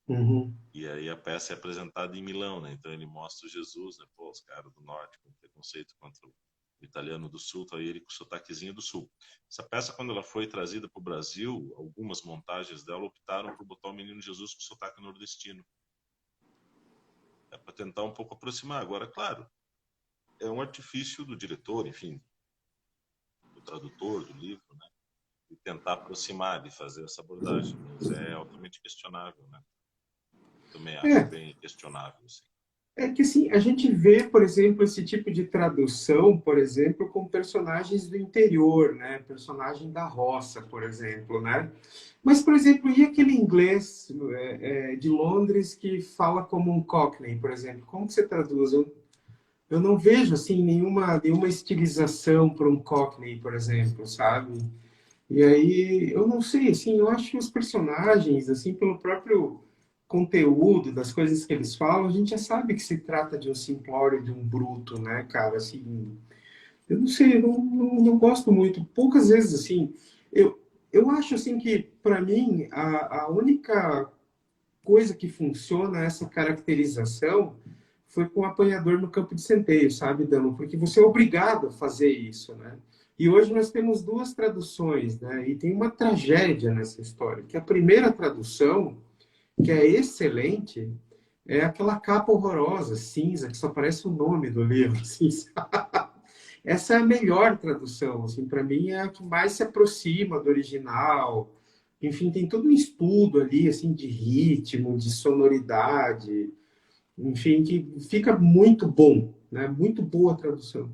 Speaker 1: uhum.
Speaker 2: E aí a peça é apresentada em Milão, né? Então ele mostra o Jesus, né? Pô, os caras do norte com preconceito contra o italiano do sul, tá aí ele com o sotaquezinho do sul. Essa peça, quando ela foi trazida para o Brasil, algumas montagens dela optaram por botar o menino Jesus com sotaque nordestino. É para tentar um pouco aproximar. Agora, claro, é um artifício do diretor, enfim, do tradutor do livro, né? De tentar aproximar, de fazer essa abordagem, mas é altamente questionável, né? Também acho
Speaker 1: É,
Speaker 2: bem questionável, assim.
Speaker 1: é que assim, a gente vê, por exemplo, esse tipo de tradução, por exemplo, com personagens do interior, né? Personagem da roça, por exemplo, né? Mas, por exemplo, e aquele inglês de Londres que fala como um Cockney, por exemplo? Como que você traduz? Eu não vejo, assim, nenhuma estilização para um Cockney, por exemplo, sabe? E aí, eu não sei, assim, eu acho que os personagens, assim, pelo próprio conteúdo das coisas que eles falam, a gente já sabe que se trata de um simplório, de um bruto, né, cara? Assim, eu não sei, eu não gosto muito. Poucas vezes, assim, eu acho, assim, que, para mim, a única coisa que funciona essa caracterização foi com o apanhador no campo de centeio, sabe, Dano? Porque você é obrigado a fazer isso, né? E hoje nós temos duas traduções, né? E tem uma tragédia nessa história, que a primeira tradução, que é excelente, é aquela capa horrorosa, cinza, que só aparece o nome do livro, assim, essa é a melhor tradução, assim, para mim é a que mais se aproxima do original. Enfim, tem todo um estudo ali, assim, de ritmo, de sonoridade, enfim, que fica muito bom, né? Muito boa a tradução.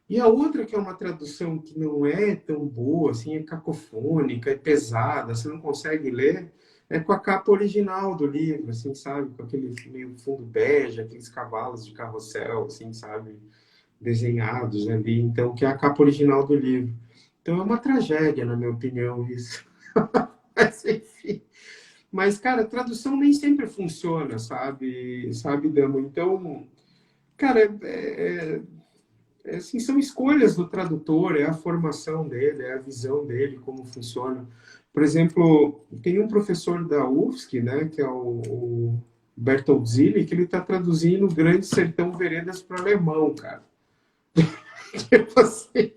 Speaker 1: E a outra, que é uma tradução que não é tão boa, assim, é cacofônica, é pesada, você não consegue ler, é com a capa original do livro, assim, sabe? Com aquele meio fundo bege, aqueles cavalos de carrossel, assim, sabe? Desenhados ali, então, que é a capa original do livro. Então é uma tragédia, na minha opinião, isso. Mas, enfim. Mas, cara, tradução nem sempre funciona, sabe, Damo? Então, cara, assim, são escolhas do tradutor, é a formação dele, é a visão dele, como funciona. Por exemplo, tem um professor da UFSC, né, que é o Bertoldzilli, que ele está traduzindo Grande Sertão Veredas para o alemão, cara. Tipo assim,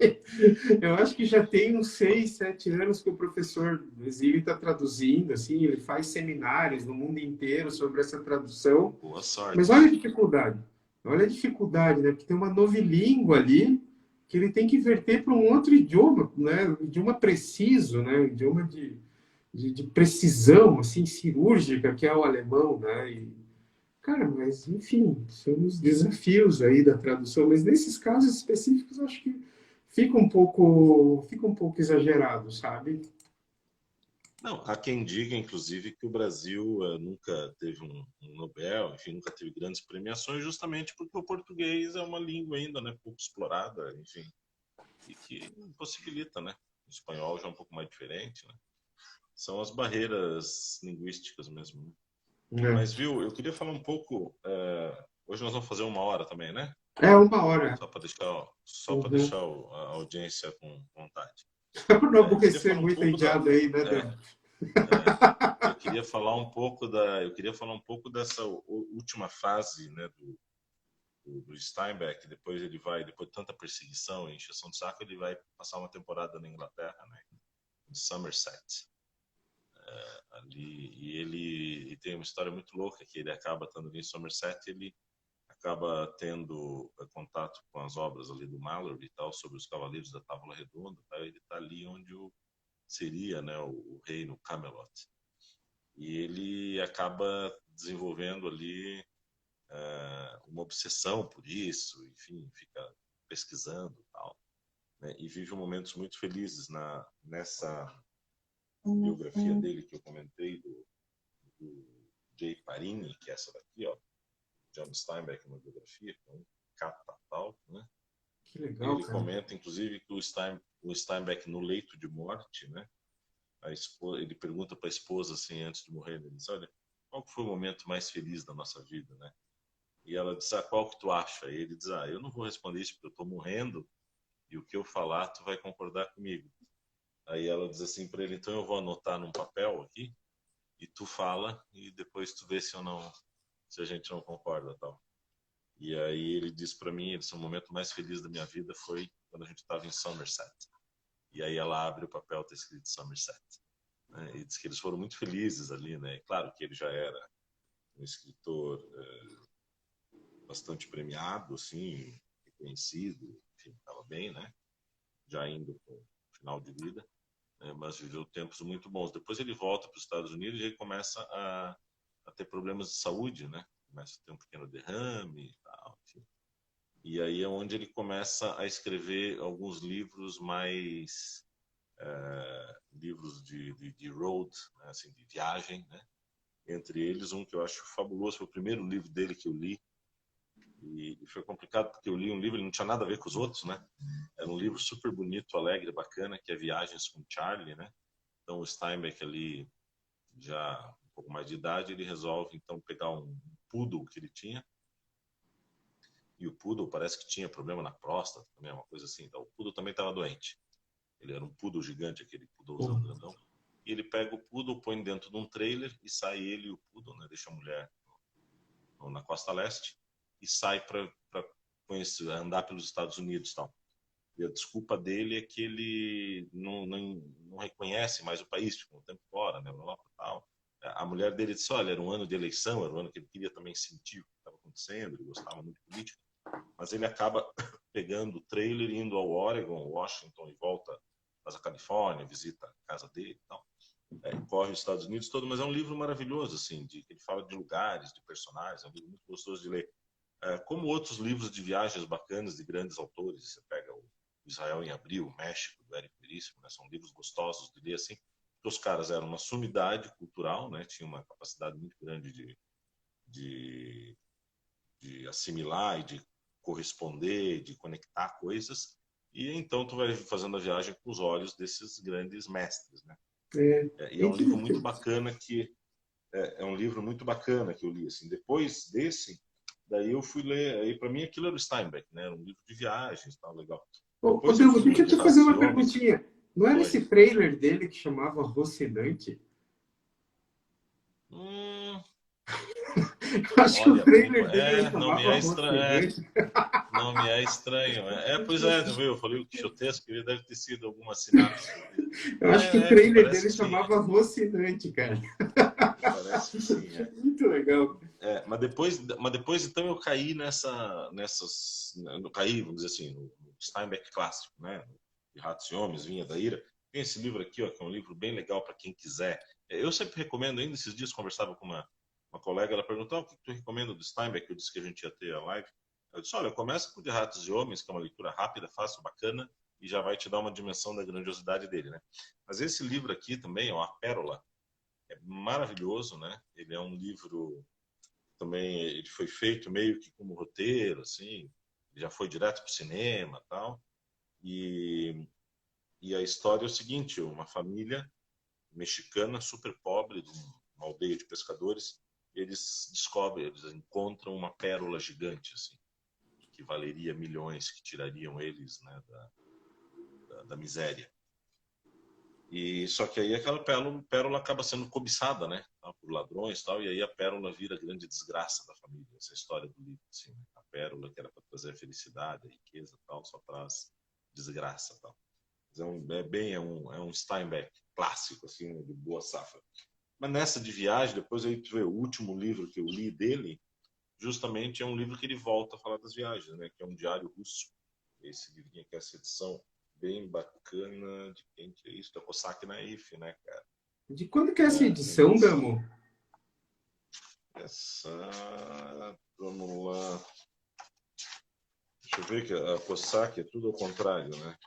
Speaker 1: eu acho que já tem uns 6, 7 anos que o professor Exílio está traduzindo, assim, ele faz seminários no mundo inteiro sobre essa tradução.
Speaker 2: Boa
Speaker 1: Mas
Speaker 2: sorte.
Speaker 1: olha a dificuldade, né? Porque tem uma novilíngua ali que ele tem que verter para um outro idioma, né? Um idioma preciso, né? Um idioma de precisão, assim, cirúrgica, que é o alemão, né? E, cara, mas enfim, são os desafios aí da tradução, mas nesses casos específicos eu acho que fica um pouco exagerado, sabe?
Speaker 2: Não, há quem diga, inclusive, que o Brasil nunca teve um Nobel, enfim, nunca teve grandes premiações, justamente porque o português é uma língua ainda, né, pouco explorada, enfim, e que possibilita, né? O espanhol já é um pouco mais diferente, né? São as barreiras linguísticas mesmo, né?
Speaker 1: É.
Speaker 2: Mas, viu, eu queria falar um pouco. Hoje nós vamos fazer 1 hora também, né?
Speaker 1: É 1 hora.
Speaker 2: Só para
Speaker 1: Uhum.
Speaker 2: deixar a audiência com vontade.
Speaker 1: Pra não
Speaker 2: Eu queria
Speaker 1: aborrecer
Speaker 2: falar um
Speaker 1: muito a
Speaker 2: pouco
Speaker 1: indiada aí, né,
Speaker 2: é,
Speaker 1: Dan?
Speaker 2: eu queria falar um pouco eu queria falar um pouco dessa última fase, né, do Steinbeck. Depois ele vai, depois de tanta perseguição e encheção de saco, ele vai passar uma temporada na Inglaterra, né, em Somerset. Ali, e tem uma história muito louca que ele acaba estando ali em Somerset, ele acaba tendo contato com as obras ali do Malory e tal, sobre os Cavaleiros da Távola Redonda. Tá? Ele está ali onde seria, né, o reino Camelot. E ele acaba desenvolvendo ali uma obsessão por isso, enfim, fica pesquisando e tal, né, e vive momentos muito felizes nessa biografia dele que eu comentei, do Jay Parini, que é essa daqui, ó, John Steinbeck, uma biografia, que é um catatal, né?
Speaker 1: Que legal,
Speaker 2: Ele
Speaker 1: cara.
Speaker 2: comenta, inclusive, que o Steinbeck, no leito de morte, né? Ele pergunta para a esposa, assim, antes de morrer, ele diz, olha, qual foi o momento mais feliz da nossa vida, né? E ela diz, qual que tu acha? E ele diz, eu não vou responder isso porque eu estou morrendo e o que eu falar tu vai concordar comigo. Aí ela diz assim para ele, então eu vou anotar num papel aqui e tu fala e depois tu vê se a gente não concorda, tal. E aí ele disse para mim, esse é o momento mais feliz da minha vida foi quando a gente estava em Somerset. E aí ela abre o papel, tá escrito Somerset, né? E diz que eles foram muito felizes ali, né? E claro que ele já era um escritor bastante premiado, assim, reconhecido, enfim, estava bem, né? Já indo para o final de vida, né? Mas viveu tempos muito bons. Depois ele volta para os Estados Unidos e ele começa a ter problemas de saúde, né? Começa a ter um pequeno derrame e tal, enfim. E aí é onde ele começa a escrever alguns livros mais livros de road, né? Assim, de viagem, né? Entre eles um que eu acho fabuloso, foi o primeiro livro dele que eu li, e foi complicado porque eu li um livro, ele não tinha nada a ver com os outros, né? Era um livro super bonito, alegre, bacana, que é Viagens com Charlie, né? Então o Steinbeck ali, já um pouco mais de idade, ele resolve então pegar um poodle que ele tinha, e o poodle parece que tinha problema na próstata, também uma coisa assim. Então o poodle também estava doente. Ele era um poodle gigante, aquele poodlezão grandão. E ele pega o poodle, põe dentro de um trailer e sai ele e o poodle, né? Deixa a mulher na costa leste e sai para andar pelos Estados Unidos, tal. E a desculpa dele é que ele não reconhece mais o país, ficou um tempo fora, na Europa e tal. A mulher dele disse, olha, era um ano de eleição, era um ano que ele queria também sentir o que estava acontecendo, ele gostava muito de política, mas ele acaba pegando o trailer, indo ao Oregon, Washington e volta para a Califórnia, visita a casa dele e tal. Corre os Estados Unidos todo, mas é um livro maravilhoso, assim, ele fala de lugares, de personagens, é um livro muito gostoso de ler. Como outros livros de viagens bacanas de grandes autores, você pega o Israel em Abril, o México, do Érico Veríssimo, né? São livros gostosos de ler, assim, porque os caras eram uma sumidade cultural, né? Tinham uma capacidade muito grande de, de assimilar e de corresponder, de conectar coisas, e então tu vai fazendo a viagem com os olhos desses grandes mestres, né?
Speaker 1: É,
Speaker 2: E
Speaker 1: é
Speaker 2: é um livro muito
Speaker 1: interessante.
Speaker 2: bacana é um livro muito bacana que eu li, assim. Depois desse, daí eu fui ler, aí para mim aquilo era o Steinbeck, né? Era um livro de viagens, tal, legal.
Speaker 1: Ô,
Speaker 2: Depois eu
Speaker 1: Diogo,
Speaker 2: fui
Speaker 1: deixa
Speaker 2: ler
Speaker 1: eu
Speaker 2: de
Speaker 1: te fazer
Speaker 2: Ratos e
Speaker 1: uma
Speaker 2: Homens.
Speaker 1: perguntinha. Não era
Speaker 2: Oi.
Speaker 1: esse trailer dele que chamava Rocinante?
Speaker 2: Hum,
Speaker 1: Eu acho que o
Speaker 2: olha,
Speaker 1: trailer dele
Speaker 2: não me
Speaker 1: chamava
Speaker 2: é estranho,
Speaker 1: Rocinante.
Speaker 2: não me é estranho. Pois é, viu? Eu falei o quixotesco, ele deve ter sido alguma sinapse.
Speaker 1: Eu acho que o
Speaker 2: Me
Speaker 1: trailer
Speaker 2: parece
Speaker 1: dele
Speaker 2: que sim,
Speaker 1: chamava Rocinante, cara.
Speaker 2: me parece que sim,
Speaker 1: Muito legal.
Speaker 2: mas depois então eu caí eu caí, vamos dizer assim, no Steinbeck clássico, né? De Ratos e Homens, Vinha da Ira. Tem esse livro aqui, ó, que é um livro bem legal para quem quiser. Eu sempre recomendo, ainda esses dias conversava com uma colega, ela perguntou, o que tu recomenda do Steinbeck? Eu disse que a gente ia ter a live. Eu disse, olha, começa com o de Ratos e Homens, que é uma leitura rápida, fácil, bacana, e já vai te dar uma dimensão da grandiosidade dele, né? Mas esse livro aqui também, ó, A Pérola, é maravilhoso, né? Ele é um livro também, ele foi feito meio que como roteiro, assim, já foi direto para o cinema, tal. E, e a história é o seguinte: uma família mexicana super pobre, de uma aldeia de pescadores, eles encontram uma pérola gigante, assim, que valeria milhões, que tirariam eles, né, da miséria. E só que aí aquela pérola acaba sendo cobiçada, né, por ladrões e tal, e aí a pérola vira a grande desgraça da família. Essa história do livro, assim, né? A pérola que era para trazer a felicidade, a riqueza, tal, só traz desgraça, tal. É um Steinbeck clássico, assim, né, de boa safra. Mas nessa de viagem, depois aí tu vê o último livro que eu li dele, justamente é um livro que ele volta a falar das viagens, né, que é um diário russo. Esse livrinho aqui, essa edição bem bacana, de quem que é isso? Da Cossack Naif, né, cara?
Speaker 1: De quando que é essa edição, Damo?
Speaker 2: Vamos lá. Deixa eu ver que a Cossack é tudo ao contrário, né?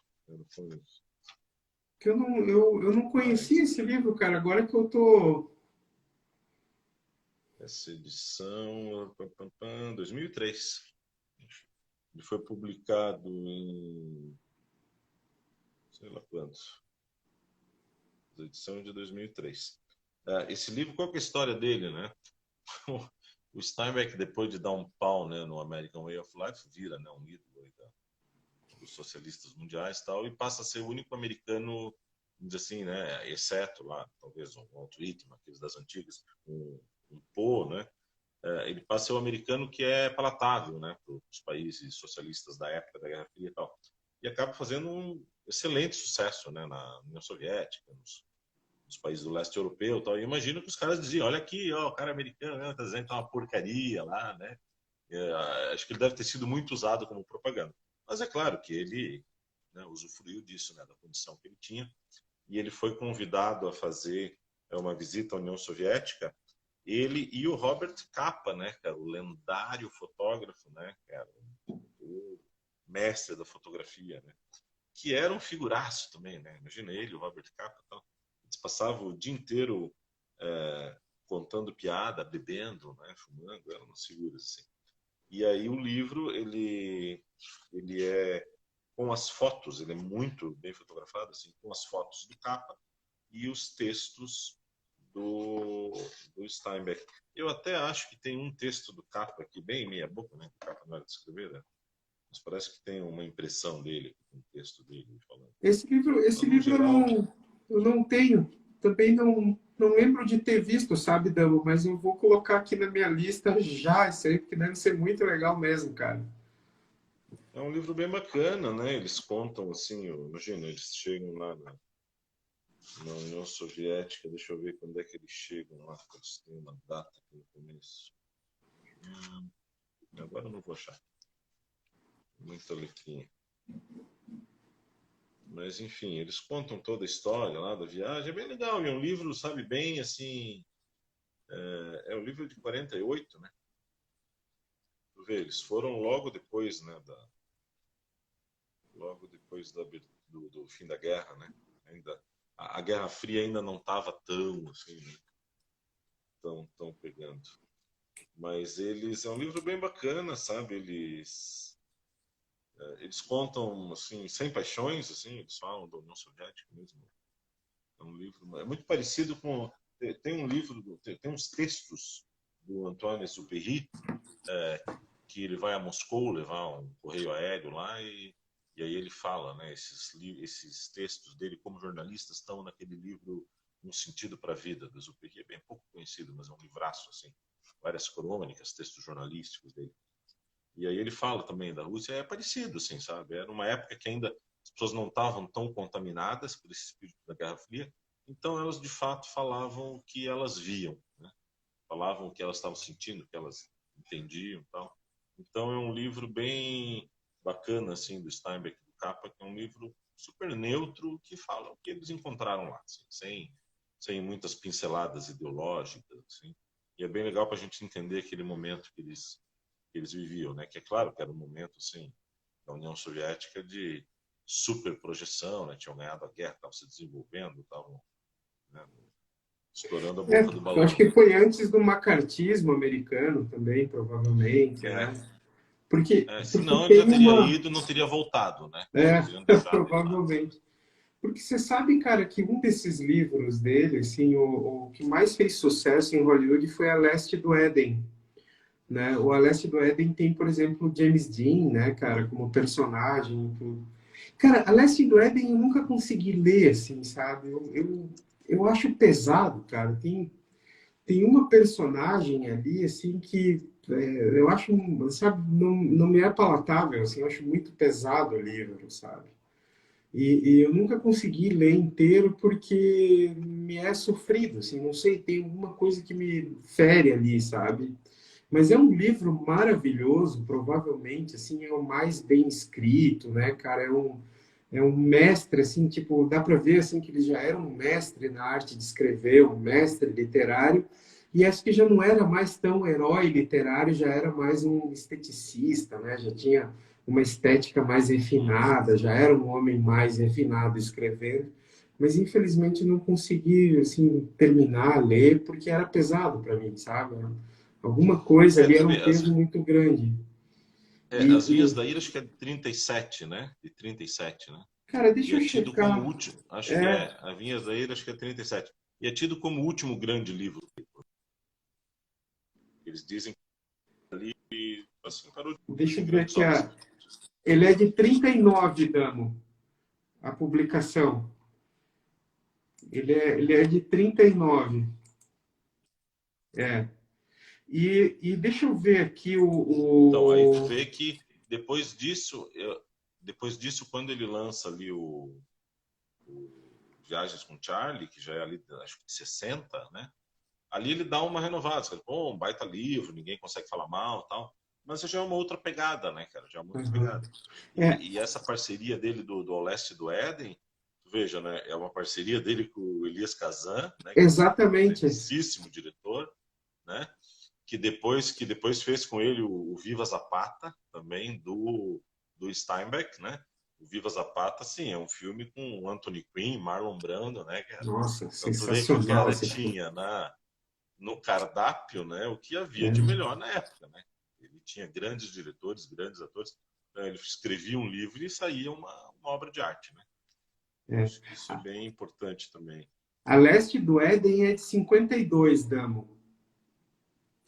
Speaker 1: Que eu não conhecia esse livro, cara. Agora que eu tô...
Speaker 2: Essa edição... 2003. Ele foi publicado em... sei lá quanto. A edição de 2003. Esse livro, qual que é a história dele, né? O Steinbeck, depois de dar um pau, né, no American Way of Life, vira, né, um ídolo aí dos socialistas mundiais e tal, e passa a ser o único americano, vamos dizer assim, né, exceto lá, talvez um Walt Whitman, aqueles das antigas, um Poe, né, ele passa a ser o americano que é palatável, né, para os países socialistas da época da Guerra Fria e tal. E acaba fazendo um excelente sucesso, né, na União Soviética, nos países do leste europeu, tal. E imagino que os caras diziam, olha aqui, ó, o cara americano, né, tá dizendo que é uma porcaria lá, né? Acho que ele deve ter sido muito usado como propaganda. Mas é claro que ele, né, usufruiu disso, né, da condição que ele tinha. E ele foi convidado a fazer uma visita à União Soviética, ele e o Robert Capa, né, cara, o lendário fotógrafo, né, cara, o mestre da fotografia, né, que era um figuraço também, né? Imagina ele, o Robert Capa, tal. Eles passavam o dia inteiro contando piada, bebendo, né, fumando, eram umas figuras assim. E aí o livro, ele é com as fotos, ele é muito bem fotografado, assim, com as fotos do Capa e os textos do Steinbeck. Eu até acho que tem um texto do Capa aqui, bem meia boca, né? O Capa não era de escrever, né? Mas parece que tem uma impressão dele, um texto dele falando.
Speaker 1: Esse livro
Speaker 2: geral,
Speaker 1: eu não tenho. Também não lembro de ter visto, sabe, Damo? Mas eu vou colocar aqui na minha lista já isso aí, porque deve ser muito legal mesmo, cara.
Speaker 2: é um livro bem bacana, né? Eles contam assim, imagina, eles chegam lá na União Soviética, deixa eu ver quando é que eles chegam lá, eles têm uma data aqui no começo. Agora eu não vou achar. Muita letrinha. Mas, enfim, eles contam toda a história lá da viagem. É bem legal. E é um livro, sabe, bem assim... É um livro de 48, né? Tu vê, eles foram logo depois, né? Logo depois do fim da guerra, né? Ainda, a Guerra Fria ainda não estava tão, assim, né? tão pegando. Mas é um livro bem bacana, sabe? Eles contam, assim, sem paixões, assim, eles falam da União Soviética mesmo. É um livro, é muito parecido com... Tem um livro, tem uns textos do Antoine Exupéry, que ele vai a Moscou levar um correio aéreo lá e aí ele fala, né, esses textos dele como jornalista estão naquele livro Um Sentido para a Vida, do Exupéry. É bem pouco conhecido, mas é um livraço, assim, várias crônicas, textos jornalísticos dele. E aí ele fala também da Rússia, é parecido, assim, sabe? Era uma época que ainda as pessoas não estavam tão contaminadas por esse espírito da Guerra Fria, então elas de fato falavam o que elas viam, né? Falavam o que elas estavam sentindo, o que elas entendiam, tal. Então é um livro bem bacana, assim, do Steinbeck, do Capa, que é um livro super neutro que fala o que eles encontraram lá, assim, sem muitas pinceladas ideológicas, assim. E é bem legal para a gente entender aquele momento que eles viviam, né? Que é claro que era um momento, assim, da União Soviética de super projeção, né? Tinham ganhado a guerra, estavam se desenvolvendo, estavam, né, estourando a boca do
Speaker 1: Eu acho
Speaker 2: balão,
Speaker 1: que
Speaker 2: né?
Speaker 1: foi antes do macartismo americano também, provavelmente, né? Porque
Speaker 2: Senão ele já
Speaker 1: tem
Speaker 2: teria
Speaker 1: uma...
Speaker 2: ido, não teria voltado, né?
Speaker 1: É,
Speaker 2: Eles iam deixado ele lá.
Speaker 1: provavelmente. Porque você sabe, cara, que um desses livros dele, assim, o que mais fez sucesso em Hollywood foi A Leste do Éden. né? O A Leste do Éden tem, por exemplo, o James Dean, né, cara, como personagem. Tudo. Cara, A Leste do Éden eu nunca consegui ler, assim, sabe? Eu acho pesado, cara. Tem uma personagem ali, assim, que eu acho, sabe, não me é palatável, assim, eu acho muito pesado o livro, sabe? E eu nunca consegui ler inteiro porque me é sofrido, assim, não sei, tem alguma coisa que me fere ali, sabe? Mas é um livro maravilhoso, provavelmente, assim, é o mais bem escrito, né, cara? É um mestre, assim, tipo, dá para ver, assim, que ele já era um mestre na arte de escrever, um mestre literário, e acho que já não era mais tão herói literário, já era mais um esteticista, né? Já tinha uma estética mais refinada, já era um homem mais refinado escrevendo, mas infelizmente não consegui, assim, terminar a ler, porque era pesado para mim, sabe? Alguma coisa ali
Speaker 2: Tu
Speaker 1: era um
Speaker 2: vê,
Speaker 1: peso muito grande.
Speaker 2: As Vinhas
Speaker 1: E,
Speaker 2: da Ira acho que é de 37, né? De 37, né?
Speaker 1: cara,
Speaker 2: E
Speaker 1: deixa
Speaker 2: é
Speaker 1: eu
Speaker 2: tido como o
Speaker 1: checar.
Speaker 2: último, acho que
Speaker 1: É,
Speaker 2: é, a Vinhas da Ira acho que é 37. E é tido como o último grande livro. Eles dizem que assim parou de
Speaker 1: deixa
Speaker 2: produzir
Speaker 1: eu ver
Speaker 2: grandes
Speaker 1: aqui.
Speaker 2: obras.
Speaker 1: Ele é de 39, Damo, a publicação. Ele é de 39. É. E deixa eu ver aqui
Speaker 2: Então, aí tu vê que depois disso, depois disso quando ele lança ali o Viagens com Charlie, que já é ali, acho que de 60, né? Ali ele dá uma renovada, você fala, pô, um baita livro, ninguém consegue falar mal, tal. Mas já é uma outra pegada, né, cara? Já é uma outra
Speaker 1: Uhum.
Speaker 2: pegada.
Speaker 1: É,
Speaker 2: E essa parceria dele do Ao Leste do Éden, veja, né, é uma parceria dele com o Elias Kazan, né, que é um
Speaker 1: exatamente.
Speaker 2: grandíssimo diretor, né, que depois fez com ele o Viva Zapata, também do Steinbeck, né? O Viva Zapata, sim, é um filme com Anthony Quinn, Marlon Brando, né, cara?
Speaker 1: Nossa,
Speaker 2: Então tu vê que o
Speaker 1: sensacional
Speaker 2: cara
Speaker 1: esse filme.
Speaker 2: tinha no cardápio, né, o que havia de
Speaker 1: É,
Speaker 2: melhor na época, né? Ele tinha grandes diretores, grandes atores. Então, ele escrevia um livro e saía uma obra de arte, né? Eu
Speaker 1: é.
Speaker 2: acho que isso é bem importante também.
Speaker 1: A Leste do Éden é de 52, Damo.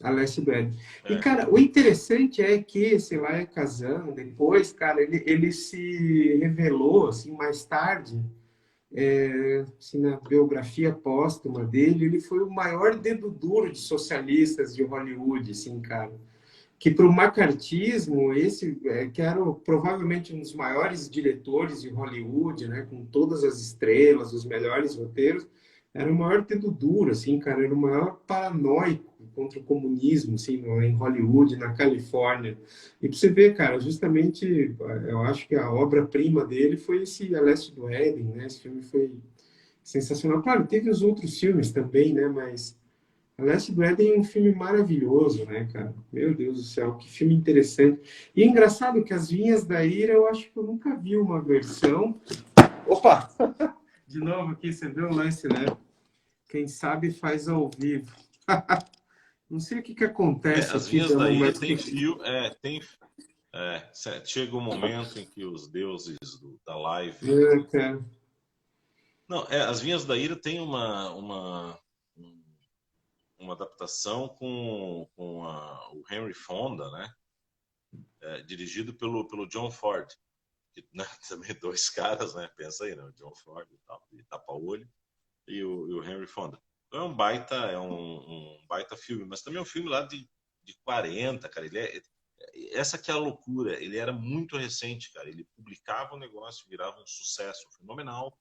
Speaker 1: A Leste do Éden. E,
Speaker 2: É,
Speaker 1: cara, o interessante é que, sei lá, é Kazan, depois, cara, ele se revelou, assim, mais tarde, assim, na biografia póstuma dele, ele foi o maior dedo duro de socialistas de Hollywood, assim, cara. Que para o macartismo, esse que era provavelmente um dos maiores diretores de Hollywood, né, com todas as estrelas, os melhores roteiros, era o maior dedo duro, assim, cara, era o maior paranoico contra o comunismo, assim, em Hollywood, na Califórnia. E para você ver, cara, justamente, eu acho que a obra-prima dele foi esse A Leste do Éden, né? Esse filme foi sensacional. Claro, teve os outros filmes também, né? Mas a Leste do Éden é um filme maravilhoso, né, cara? Meu Deus do céu, que filme interessante. E é engraçado que As Vinhas da Ira, eu acho que eu nunca vi uma versão. Opa! De novo aqui, você vê o lance, né? Quem sabe faz ao vivo. Não sei o que acontece
Speaker 2: As
Speaker 1: aqui,
Speaker 2: Vinhas da
Speaker 1: Dama,
Speaker 2: Ira
Speaker 1: mas
Speaker 2: tem fio, chega um momento em que os deuses da live.
Speaker 1: cara.
Speaker 2: Não, As Vinhas da Ira tem uma adaptação com o Henry Fonda, né? Dirigido pelo John Ford, que, né, também dois caras, né? Pensa aí, né? O John Ford e tal, e tapa-olho, e o Henry Fonda. Então é um baita filme, mas também é um filme lá de 40, cara. Essa que é a loucura. Ele era muito recente, cara. Ele publicava o negócio, virava um sucesso fenomenal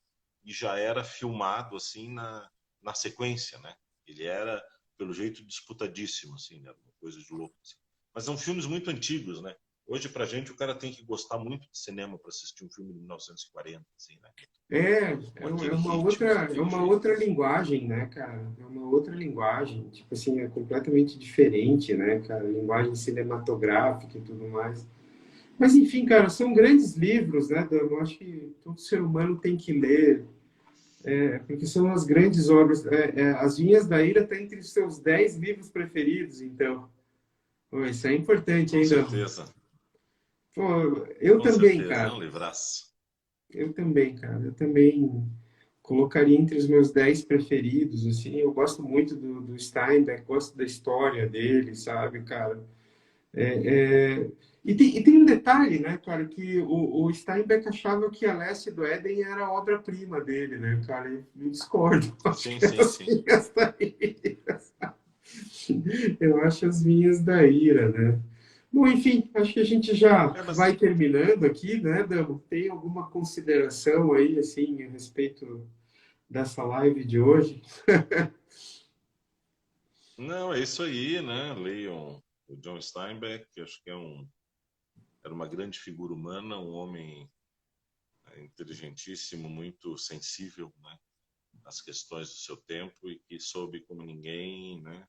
Speaker 2: e já era filmado assim na sequência, né? Ele era, pelo jeito, disputadíssimo, assim, né? Uma coisa de louco. Assim. Mas são filmes muito antigos, né? Hoje, pra gente, o cara tem que gostar muito de cinema para assistir um filme de 1940, assim, né? Com aquele ritmo,
Speaker 1: É
Speaker 2: daquele
Speaker 1: uma
Speaker 2: jeito.
Speaker 1: outra linguagem, né, cara? É uma outra linguagem. Tipo assim, é completamente diferente, né, cara? Linguagem cinematográfica e tudo mais. Mas, enfim, cara, são grandes livros, né, Dan? Eu acho que todo ser humano tem que ler, porque são as grandes obras. As Vinhas da Ira está entre os seus 10 livros preferidos, então. Pô, isso é importante,
Speaker 2: Com
Speaker 1: hein, Dan?
Speaker 2: certeza,
Speaker 1: Pô, eu
Speaker 2: com
Speaker 1: também,
Speaker 2: certeza. É
Speaker 1: cara.
Speaker 2: um livraço.
Speaker 1: Eu também, cara. Eu também colocaria entre os meus 10 preferidos, assim. Eu gosto muito do Steinbeck, gosto da história dele, sabe, cara? E tem um detalhe, né, cara, que o Steinbeck achava que a Leste do Éden era a obra-prima dele, né, cara? Eu discordo. Acho
Speaker 2: Sim,
Speaker 1: que
Speaker 2: sim,
Speaker 1: as
Speaker 2: sim.
Speaker 1: vinhas da ira. Eu acho as vinhas da ira, né? Bom, enfim, acho que a gente já
Speaker 2: É,
Speaker 1: vai
Speaker 2: mas
Speaker 1: terminando aqui, né, Damo? Tem alguma consideração aí, assim, a respeito dessa live de hoje?
Speaker 2: não, é isso aí, né? Leiam o John Steinbeck, que acho que era uma grande figura humana, um homem inteligentíssimo, muito sensível, né, às questões do seu tempo e que soube como ninguém, né,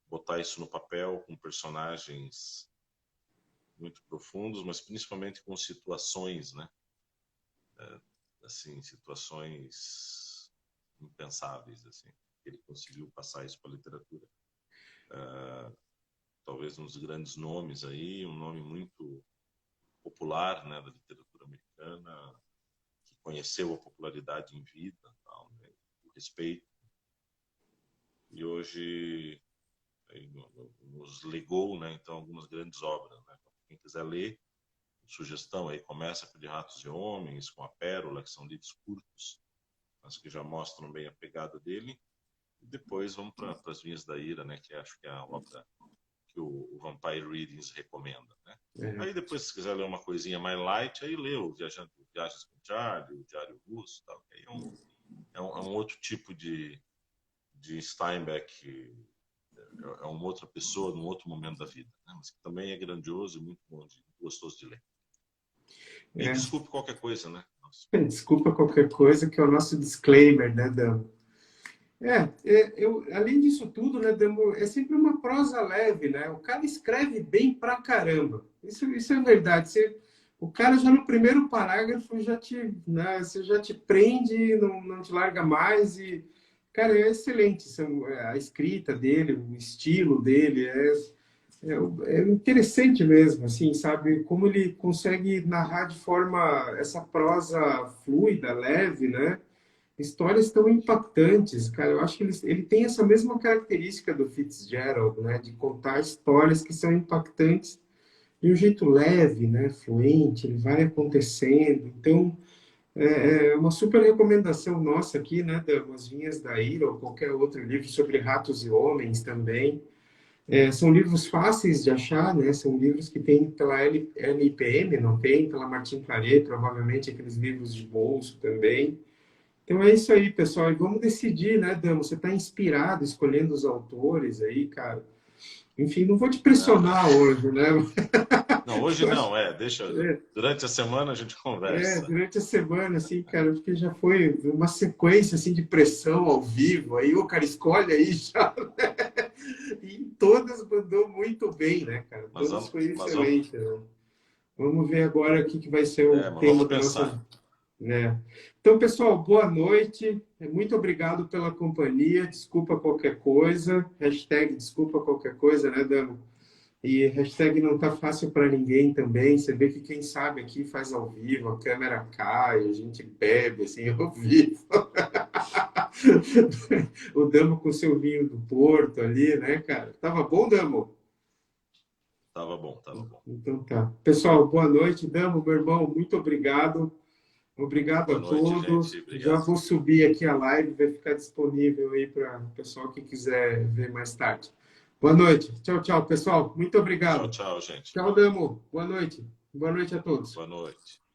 Speaker 2: botar isso no papel com personagens muito profundos, mas principalmente com situações, né, assim, situações impensáveis, assim. Ele conseguiu passar isso para a literatura. Talvez um dos grandes nomes aí, um nome muito popular, né, da literatura americana, que conheceu a popularidade em vida, tal, né, o respeito. E hoje nos legou, né, então, algumas grandes obras. Né? Quem quiser ler, sugestão aí, começa com De Ratos e Homens, com A Pérola, que são livros curtos, mas que já mostram bem a pegada dele. E depois vamos para As Vinhas da Ira, né, que acho que é a obra que o Vampire Readings recomenda. Né?
Speaker 1: É,
Speaker 2: Aí depois, se quiser ler uma coisinha mais light, aí lê o Viagens com Charlie, o Diário Russo, tal, que aí é um outro tipo de Steinbeck, é uma outra pessoa num outro momento da vida, né? Mas que também é grandioso e muito bom, gostoso de ler. E
Speaker 1: é.
Speaker 2: desculpe qualquer coisa, né? Nossa.
Speaker 1: Desculpa qualquer coisa, que é o nosso disclaimer, né, Damo? Além disso tudo, né, Damo, é sempre uma prosa leve, né? O cara escreve bem pra caramba. Isso é verdade. O cara já no primeiro parágrafo já te, né, você já te prende, não te larga mais e, cara, é excelente. A escrita dele, o estilo dele é interessante mesmo, assim, sabe? Como ele consegue narrar de forma essa prosa fluida, leve, né? Histórias tão impactantes, cara. Eu acho que ele tem essa mesma característica do Fitzgerald, né? De contar histórias que são impactantes de um jeito leve, né? Fluente, ele vai acontecendo. Então, é uma super recomendação nossa aqui, né? Das Vinhas da Ira, ou qualquer outro livro sobre ratos e homens também. São livros fáceis de achar, né? São livros que tem pela LIPM, não tem? Pela Martin Claret, provavelmente aqueles livros de bolso também. Então é isso aí, pessoal. E vamos decidir, né, Damo? Você está inspirado escolhendo os autores aí, cara. Enfim, não vou te
Speaker 2: Não, não.
Speaker 1: pressionar hoje, né?
Speaker 2: Não, hoje
Speaker 1: Eu acho-
Speaker 2: não, deixa.
Speaker 1: É,
Speaker 2: Durante a semana a gente conversa.
Speaker 1: durante a semana, assim, cara, porque já foi uma sequência, assim, de pressão ao vivo. Aí, o cara, escolhe aí já, né? E em todas mandou muito bem, né, cara?
Speaker 2: Mas
Speaker 1: Todas
Speaker 2: vamos,
Speaker 1: foi
Speaker 2: mas vamos,
Speaker 1: excelente, né? Vamos ver agora o que vai ser o
Speaker 2: mas
Speaker 1: tema
Speaker 2: vamos
Speaker 1: da nossa,
Speaker 2: pensar.
Speaker 1: né? Então, pessoal, boa noite. Muito obrigado pela companhia. Desculpa qualquer coisa. Hashtag desculpa qualquer coisa, né, Damo? E hashtag não tá fácil para ninguém também. Você vê que quem sabe aqui faz ao vivo, a câmera cai, a gente bebe assim ao vivo. O Damo com seu vinho do Porto ali, né, cara? Tava bom, Damo?
Speaker 2: Tava bom, tava bom.
Speaker 1: Então tá. Pessoal, boa noite, Damo, meu irmão, muito obrigado. Obrigado
Speaker 2: Boa
Speaker 1: a
Speaker 2: noite,
Speaker 1: todos.
Speaker 2: gente.
Speaker 1: Já
Speaker 2: Obrigado.
Speaker 1: vou subir aqui a live, vai ficar disponível aí para o pessoal que quiser ver mais tarde. Boa noite. Tchau, tchau, pessoal. Muito
Speaker 2: Tchau,
Speaker 1: obrigado.
Speaker 2: tchau, gente.
Speaker 1: Tchau, Damo. Boa noite. Boa noite a todos.
Speaker 2: Boa noite.